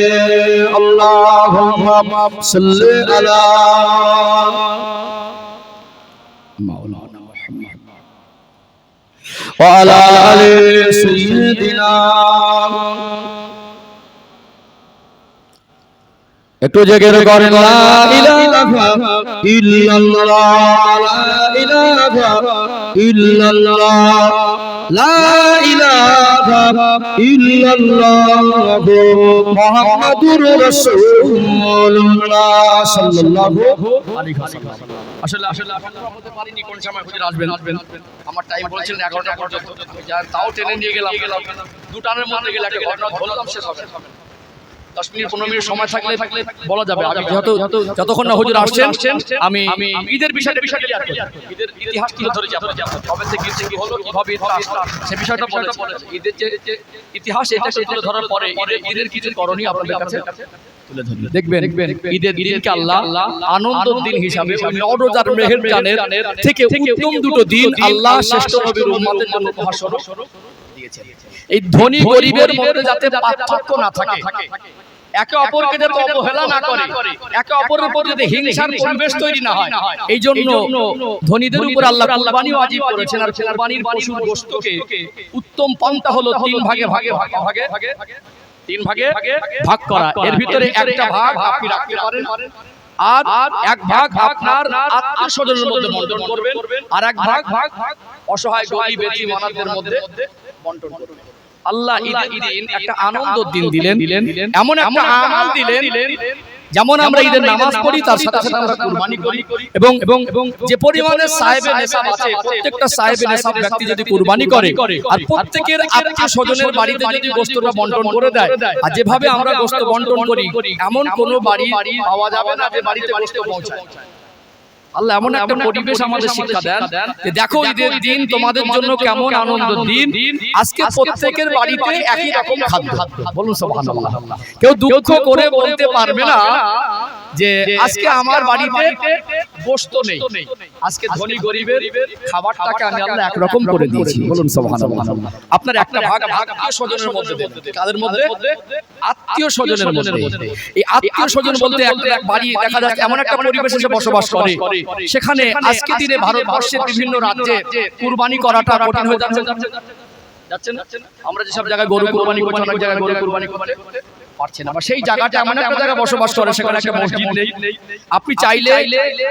اللہم صلی علی مولانا محمد وعلى آل سيدنا একটু জেগে করেন লা ইলাহা ইলাহা ইল্লাল্লাহ লা ইলাহা ইল্লাল্লাহ লা ইলাহা ইল্লাল্লাহ মুহাম্মাদুর রাসূলুল্লাহ সাল্লাল্লাহু আলাইহি ওয়াসাল্লাম। আসলে আপনারা বলতে পারিনি কোন সময় হুজুর আসবেন। আমার টাইম বলছিলেন 11টা পর্যন্ত, তাও টেনে নিয়ে গেলাম। দুটানের মধ্যে গেলে একটা ঘটনা বললাম শেষ হবে। 10 মিনিট 15 মিনিট সময় থাকলে বলা যাবে। আমি যতক্ষণ না হুজুর আসছেন আমি ঈদের বিষয়টা ঈদের ইতিহাস তুলে ধরেছি আপনাদের। কবে থেকে কি হলো, কিভাবে ঈদটা আসলো সে বিষয়টা বলেছি। ঈদের যে ইতিহাস এটা তুলে ধরার পরে ঈদের কিছু করণীয় আপনাদের কাছে তুলে ধরি। দেখবেন ঈদের দিনকে আল্লাহ আনন্দের দিন হিসাবে নওরোজার মেহেরজানের থেকে উত্তম দুটো দিন আল্লাহ শ্রেষ্ঠ নবীর উম্মতের জন্য উপহার স্বরূপ দিয়েছেন। এই ধনী গরিবের মধ্যে যাতে পার্থক্য না থাকে, একে অপরকে যাতে অবহেলা না করে, একে অপরের উপর যাতে হিংসার পরিবেশ তৈরি না হয়, এই জন্য ধনীদের উপর আল্লাহ কুরবানি ওয়াজিব করেছেন। আর কুরবানির পশুর গোশতকে উত্তম পন্থা হলো 3 ভাগে ভাগ করা। এর ভিতরে একটা ভাগ আপনি রাখতে পারেন, আর এক ভাগ আপনার আত্মীয়-স্বজনের মধ্যে বন্টন করবেন, আর এক ভাগ অসহায় গরিব এতিমদের মধ্যে বন্টন করবেন। আল্লাহ ঈদের দিন একটা আনন্দের দিন দিলেন, এমন একটা আমাল দিলেন যেমন আমরা ঈদের নামাজ পড়ি তার সাথে সাথে আমরা কুরবানি করি। এবং যে পরিমাণে সাহেবে নেসাব আছে, প্রত্যেকটা সাহেবে নেসাব ব্যক্তি যদি কুরবানি করে আর প্রত্যেকের আত্মীয় স্বজনের বাড়িতে যদি গোশতটা বন্টন করে দেয়, আর যেভাবে আমরা গোশত বন্টন করি এমন কোনো বাড়ি পাওয়া যাবে না যে বাড়িতে গোশত পৌঁছায়। আল্লাহ এমন একটা পরিবেশ আমাদের শিক্ষা দেন যে দেখো ঈদের দিন তোমাদের জন্য কেমন আনন্দের দিন। আজকে প্রত্যেকের বাড়িতে একই রকম খাদ্য, বলুন সুবহানাল্লাহ। কেউ দুঃখ করে বলতে পারবে না যে আজকে আমার বাড়িতে গোশত নেই। আজকে ধনী গরিবের খাবারটাকে আমি আল্লাহ একরকম করে দিয়েছি, বলুন সুবহানাল্লাহ। আপনার একটা ভাগ আত্মীয় স্বজনের মধ্যে দেন। কাদের মধ্যে? আত্মীয় স্বজনের মধ্যে। এই আত্মীয় স্বজন বলতে একটা বাড়ি দেখা যাচ্ছে এমন একটা পরিবেশে সে বসবাস করে, সেখানে আজকে দিনে ভারতবর্ষের বিভিন্ন রাজ্যে কুরবানি করাটা কঠিন হয়ে যাচ্ছে না। আমরা যেসব জায়গায় গরু কুরবানি করছি, অনেক জায়গায় গরু কুরবানি করতে পারছে না। সেই জায়গাটা এমন একটা জায়গায় বসবাস করে, সেখানে একটা মসজিদ নেই। আপনি চাইলে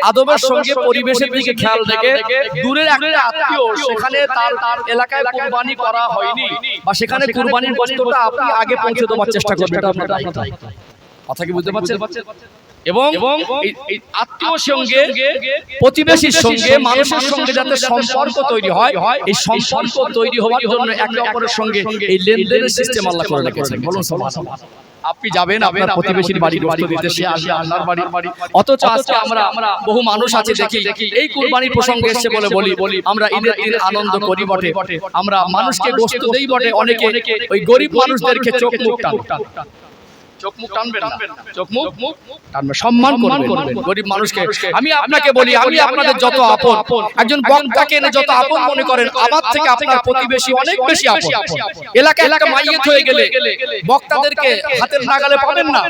আদবের সঙ্গে পরিবেশের দিকে খেয়াল রেখে দূরের একটা আত্মীয় সেখানে তার এলাকায় কুরবানি করা হয়নি, বা সেখানে কুরবানির গোশতটা আপনি আগে পৌঁছে দেওয়ার চেষ্টা করবেন। এটা আপনার দায়িত্ব। কথা কি বুঝতে পারছেন? এবং এই আত্মীয় সঙ্গে প্রতিবেশীর সঙ্গে মানুষের সঙ্গে যাতে সম্পর্ক তৈরি হয়, এই সম্পর্ক তৈরি হওয়ার জন্য একে অপরের সঙ্গে এই লেনদেনের সিস্টেম আল্লাহ করে রেখেছেন, বলুন সুবহানাল্লাহ। আপনি যাবেন আপনার প্রতিবেশীর বাড়ি গোশত দিতে, সে আসবে আল্লাহর বাড়ি। অথচ আজকে আমরা বহু মানুষ আছে দেখি এই কুরবানির প্রসঙ্গে এসে বলি আমরা ঈদের দিন আনন্দ করি বটে, আমরা মানুষকে গোশত দেই বটে, অনেকে ওই গরিব মানুষদেরকে চোখ মুখ টানবেন না, চোখ মুখ টানবেন, সম্মান করবেন গরিব মানুষকে। আমি আপনাকে বলি, আমি আপনাদের যত আপন, একজন বক্তাকে এনে যত আপন মনে করেন, আমার থেকে আপনার প্রতিবেশী অনেক বেশি আপন। এলাকায় একটা মাইয়েত হয়ে গেলে বক্তাদেরকে হাতের নাগালে পাবেন না,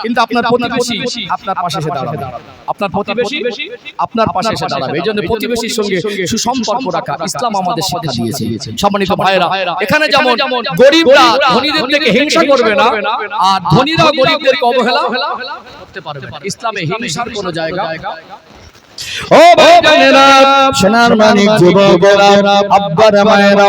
কিন্তু আপনার প্রতিবেশী আপনার পাশে এসে দাঁড়াবে, আপনার প্রতিবেশী আপনার পাশে এসে দাঁড়াবে। এই জন্য প্রতিবেশীর সঙ্গে সুসম্পর্ক রাখা ইসলাম আমাদের শিক্ষা দিয়েছে। সম্মানিত ভাইয়েরা, এখানে যেমন গরিবরা ধনীদের থেকে হিংসা করবে না, আর ধনী গরিবদেরকে অবহেলা করতে পারবে না। ইসলামে হিংসার কোন জায়গা। ও ভাইজানেরা, সোনার মানিক যুবকেরা, আব্বারা মায়েরা,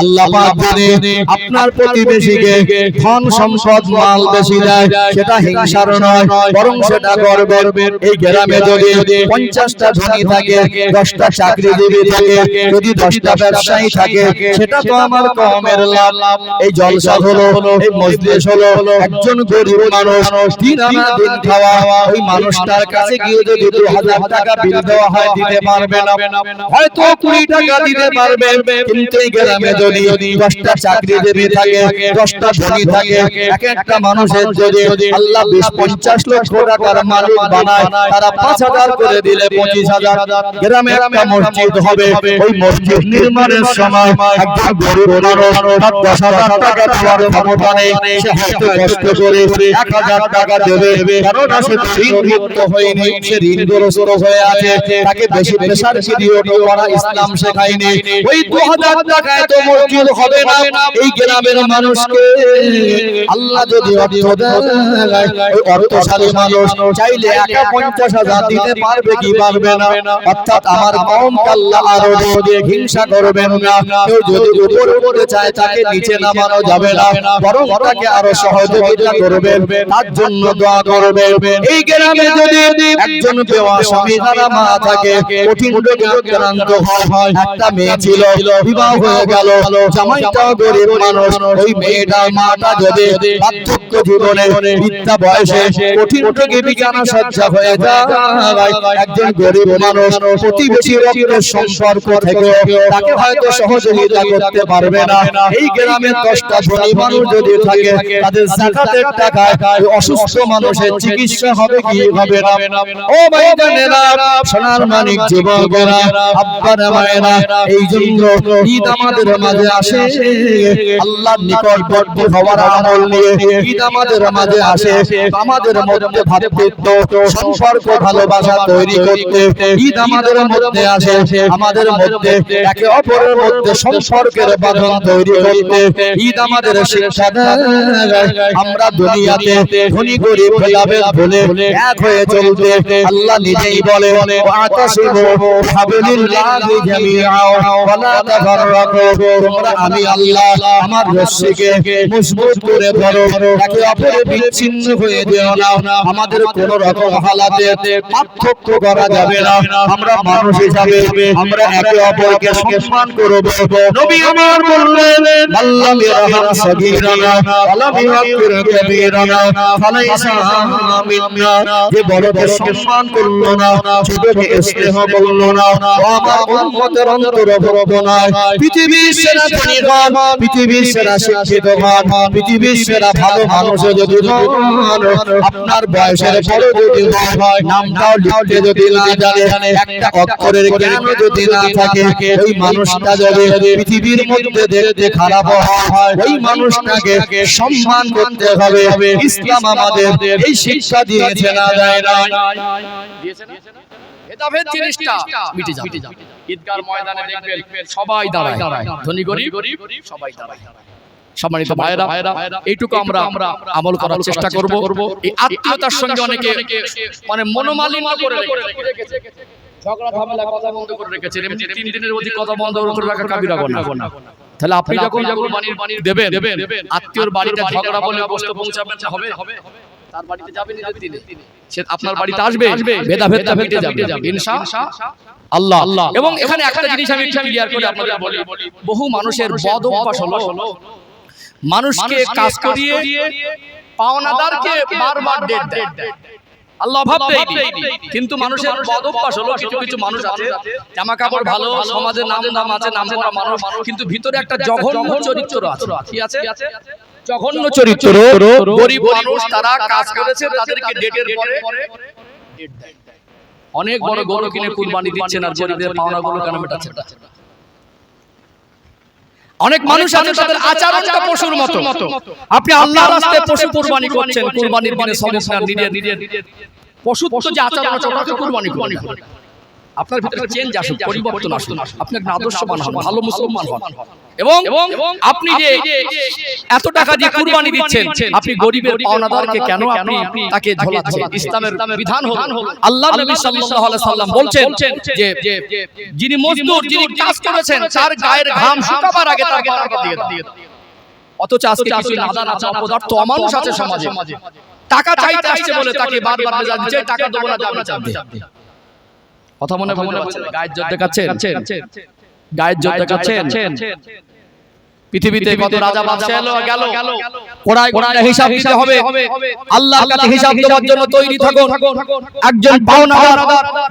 আল্লাহ পাক যদি আপনার প্রতিবেশীকে ধন সম্পদ মাল বেশি দেয়, সেটা হিংসার নয়, বরং সেটা গর্বের। এই গ্রামে যদি 50টা ধনী থাকে, 10টা চাকরিজীবী থাকে, যদি 10টা ব্যবসায়ী থাকে, সেটা তো আমার কওমের লাভ। এই জলসা হলো, এই মজলিস হলো, একজন গরিব মানুষ দিন আনা দিন খাওয়া, ওই মানুষটার কাছে গিয়ে যদি 2000 টাকা বিল দেওয়া হয় দিতে পারবে না, হয়তো 20 টাকা দিতে পারবে। কিন্তু এই গ্রামে যদি 10টা চাকরিজীবী থাকে, 10টা ধনী থাকে, এক একটা মানুষের যদি আল্লাহ 20-50 লক্ষ টাকার মালিক বানায়, তারা 5000 করে দিলে 25000। গ্রামে একটা মসজিদ হবে, ওই মসজিদ নির্মাণের সময় একজন গরিব মানুষ 10,000 টাকা দেওয়ার ক্ষমতা নেই, সে হয়তো কষ্ট করে 1000 টাকা দেবে, কারণ সে ঋণমুক্ত হয়নি, সে ঋণগ্রস্ত হয়ে আছে তাকে বেশি প্রেসার দিয়ে করা ইসলাম শেখায়নি। ওই 2000 টাকায় তো মসজিদ হবে না। এই গ্রামের মানুষকে আল্লাহ যদি অর্থ দেয়, ওই অর্থশালী মানুষ চাইলে একা 50,000 দিতে পারবে কি পারবে না? অর্থাৎ আমার কওমকে আল্লাহ আরো দিয়ে হিংসা করবেন না। কেউ যদি উপরে উপরে চায় তাকে নিচে নামানো যাবে না, বরং তাকে আরো সহযোগিতা করবেন, তার জন্য দোয়া করবেন। এই গ্রামে যদি একজন বেওয়া স্বামী হারা মা থাকে, কঠিন রোগে আক্রান্ত হয়, একটা মেয়ে ছিল বিবাহ হয়ে গেল, জামাইটাও গরিব মানুষ, ওই মেয়েটা মাটা যদি বার্ধক্য জীবনে বৃদ্ধা বয়সে কঠিন রোগে বিছানা শয্যা হয়ে যায়, একজন গরিব মানুষ প্রতিবেশী রক্তের সম্পর্ক থেকে তাকে হয়তো সহযোগিতা করতে পারবে না। এই গ্রামের 10টা ধনী মানুষ যদি থাকে, তাদের যাকাতের টাকায় অসুস্থ মানুষের চিকিৎসা হবে কি হবে না? ও ভাইজানেরা, সোনার মানিক যুবকেরা, আব্বারা মায়েরা, এই জন্য ঈদ আমাদের মাঝে আসে আল্লাহর নিকটবর্তী হওয়ার আমল নিয়ে। ঈদ আমাদের মাঝে আসে আমাদের মধ্যে ভ্রাতৃত্ব সম্পর্ক ভালোবাসা তৈরি করতে। ঈদ আমাদের মধ্যে আসে আমাদের মধ্যে একে অপরের মধ্যে সম্পর্কের বাঁধন তৈরি করতে। ঈদ আমাদের শিক্ষা দেয় আমরা দুনিয়াতে ধনী গরিব ভেদাভেদ ভুলে এক হয়ে চলতে। আল্লাহ নিজেই বলে, ওয়াতাসিমু বিহাবিলিল্লাহি জামিআ ওয়া লা তাফাররাকু। তোমরা আমি আল্লাহ আমার রশিকে মজবুত করে ধরো, একে অপরে বিচ্ছিন্ন হয়ে দিও না। আমাদের কোন রকম হালাতে পার্থক্য করা যাবে না। আমরা মানুষ হিসাবে আমরা একে অপরকে সম্মান করব। নবী আমার বললেন, আল্লাহ ইয়ারহাম সাগীরানা আলাম ইয়াগফির কাবীরানা ফালাইসা মিন্না। যে বড়কে সম্মান করলো না, ছোটকে স্নেহ করলো না, ও আমার উম্মতের অন্তর্ভুক্ত নয়। পৃথিবীর সেরা ধনীগণ, পৃথিবীর সেরা শিক্ষিতগণ, পৃথিবীর সেরা ভালো মানুষ যদি আপনার বয়সের বড় যদি হয়, নামটাও লিখতে যদি না জানে, একটা অক্ষরের জ্ঞান যদি না থাকে, ওই মানুষটা যদি পৃথিবীর মধ্যে দেখতে খারাপ হয়, ওই মানুষটাকে সম্মান করতে হবে। ইসলাম আমাদের এই শিক্ষা দিয়েছে না দেয় না? দিয়েছে না? ভেদাভেদ জিনিসটা মিটে যাবে। ঈদগার ময়দানে দেখবেন সবাই দাঁড়ায়, ধনী গরিব সবাই দাঁড়ায়। সম্মানিত ভাইরা, এইটুকু আমরা আমল করার চেষ্টা করব। এই আত্মীয়তার সঙ্গে অনেকে মানে মনোমালিন্য করে রেখেছে, ঝগড়া ঝামেলা কথা বন্ধ করে রেখেছে। 3 দিনের অধিক কথা বন্ধ করে রাখা কাবিরা গুনাহ। তাহলে আপনি যখন কুরবানির দেবেন, আত্মীয়র বাড়িতে ঝগড়া বলে বস্তু পৌঁছাবেন না, হবে? তার বাড়িতে যাবেন ঈদের দিনে, সে আপনার বাড়িতে আসবে, ভেদাভেদটা মিটে যাবে ইনশাআল্লাহ। এবং এখানে একটা জিনিস আমি একটু ক্লিয়ার করে আপনাদের বলি, বহু মানুষের বদ অভ্যাস হলো মানুষকে কাজ করিয়ে পাওনাদারকে বারবার ডেট দেয়। আল্লাহ অভাব দেয়নি, কিন্তু মানুষের বদ অভ্যাস হলো কিছু মানুষ আছে জামা কাপড় ভালো, সমাজের নাম আছে, নাম করা মানুষ, কিন্তু ভিতরে একটা জঘন্য চরিত্র আছে। কি আছে? জঘন্য চরিত্র। গরিব মানুষ তারা কাজ করেছে, তাদেরকে ডেটের পরে ডেট দেয়। অনেক বড় গরু কিনে কুরবানি দিচ্ছেন আর গরিবদের পাওনাগুলো কেন মেটাচ্ছেন? অনেক মানুষ আছে তাদের আচরণটা পশুর মতো। আপনি আল্লাহর রাস্তায় পশু কুরবানি করছেন, কুরবানির দিনে সমস্যা নিজের পশুত্ব যে আচরণ আছে ওটাকে কুরবানি করুন। আপনার ভিতরে চেঞ্জ আসুক, পরিবর্তন আসুক, আপনি একজন আদর্শবান হন, ভালো মুসলমান হন। এবং আপনি যে এত টাকা দিয়ে কুরবানি দিচ্ছেন, আপনি গরিবের পাওনাদারকে কেন আপনি তাকে ঝোলাচ্ছেন? ইসলামের বিধান হলো, আল্লাহর নবী সাল্লাল্লাহু আলাইহি সাল্লাম বলছেন যে যিনি মজদুর, যিনি কাজ করেছেন, তার গায়ের ঘাম শুকাবার আগে তার টাকা দিয়ে দাও। অথচ আজকে কিছু নাদান আছে, অপদার্থ মানুষ আছে সমাজে, টাকা চাইতে আসছে বলে তাকে বারবার মেজাজ দিচ্ছে, টাকা দেব না, যাবে চাঁদে। কথা মনে পড়ছে, গায়ের জোর দেখাচ্ছেন, গায়ের জোর দেখাচ্ছেন। পৃথিবীতে কত রাজা বাদশা এলো গেল, কোড়ায় কোড়ায় হিসাব দিতে হবে। আল্লাহর কাছে হিসাব দেওয়ার জন্য তৈরি থাকুন। একজন পাওনাদার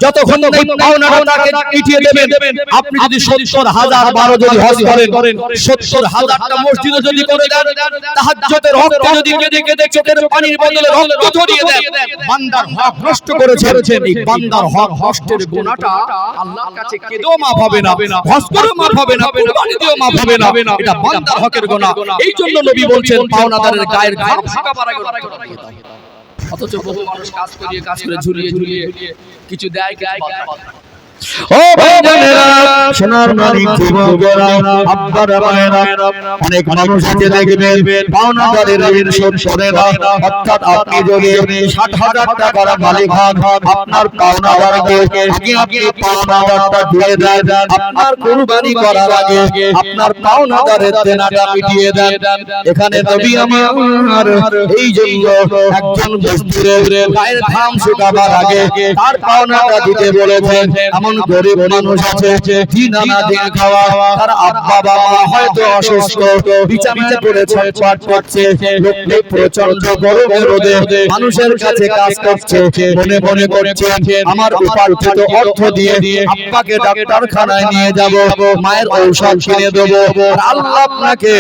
যতক্ষণ এই পাওনাদারকে মিটিয়ে দেবেন, আপনি যদি 70,000 বারো যদি হজ করেন, 70,000টা মসজিদে যদি করে দেন, তাহাজ্জুদের হককে যদি কেঁদে কেঁদে চোখের পানির বদলে রক্ত ঝরিয়ে দেন, বান্দার হক নষ্ট করেছেন, এই বান্দার হক নষ্টের গুনাহটা আল্লাহর কাছে কেঁদেও মাফ হবে না, হজ করেও মাফ হবে না, কুরবানি দিয়েও মাফ হবে না। এটা বান্দার হকের গুনাহ। এই জন্য নবী বলছেন পাওনাদারের গায়ের ঘাম শুকাবার আগে রক্ত দিয়ে দাও। অথচ বহু মানুষ কাজ করে ঝুলিয়ে কিছু দেয় ও ভাইজানেরা, সোনার মানিক যুবকেরা, আব্বারা মায়েরা, অনেক মানুষ আছে দেখবেন পাওনাদারের ঋণ শোধ করে না। অর্থাৎ আপনি যদি ৬০,০০০ টাকার মালিক হন, আপনার পাওনাদারকে আপনি পাওনাদারটা দিয়ে দেন। আপনার কুরবানি করার আগে আপনার পাওনাদারের দেনাটা মিটিয়ে দেন। এখানে নবী আমার এই জন্য একজন মজদুরের গায়ের ঘাম শুকাবার আগে তার পাওনাটা দিতে বলেছেন। এমন গরিব মানুষ আছে দিন আনা দিন খাওয়া, তার আব্বা বাবা হয়তো অসুস্থ, বিছানায় পড়ে ছটফট করছে, লোকটি প্রচন্ড গরমের রোদে মানুষের কাছে কাজ করছে, মনে মনে করছে আমার উপার্জিত অর্থ দিয়ে আব্বাকে ডাক্তারখানায় নিয়ে যাব, মায়ের ঔষধ কিনে দেবো। আল্লাহ আপনাকে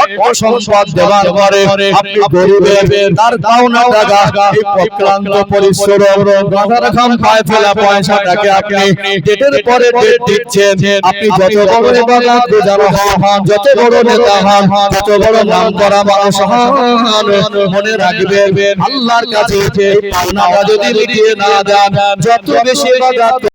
অর্থ সম্পদ দেওয়ার পরে আপনি গরিবের তার পাওনা টাকা, এই অক্লান্ত পরিশ্রম, মাথার ঘাম পায়ে ফেলা পয়সাটাকে আপনি ডেটের পরে ডেট দিচ্ছেন। আপনি যত বড় ইবাদত গুজার হন, যত বড় নেতা হন, যত বড় নাম করা মানুষ হন, মনে রাখবেন আল্লাহর কাছে এই পাওনাটা যদি মিটিয়ে না দেন, যত বেশি ইবাদত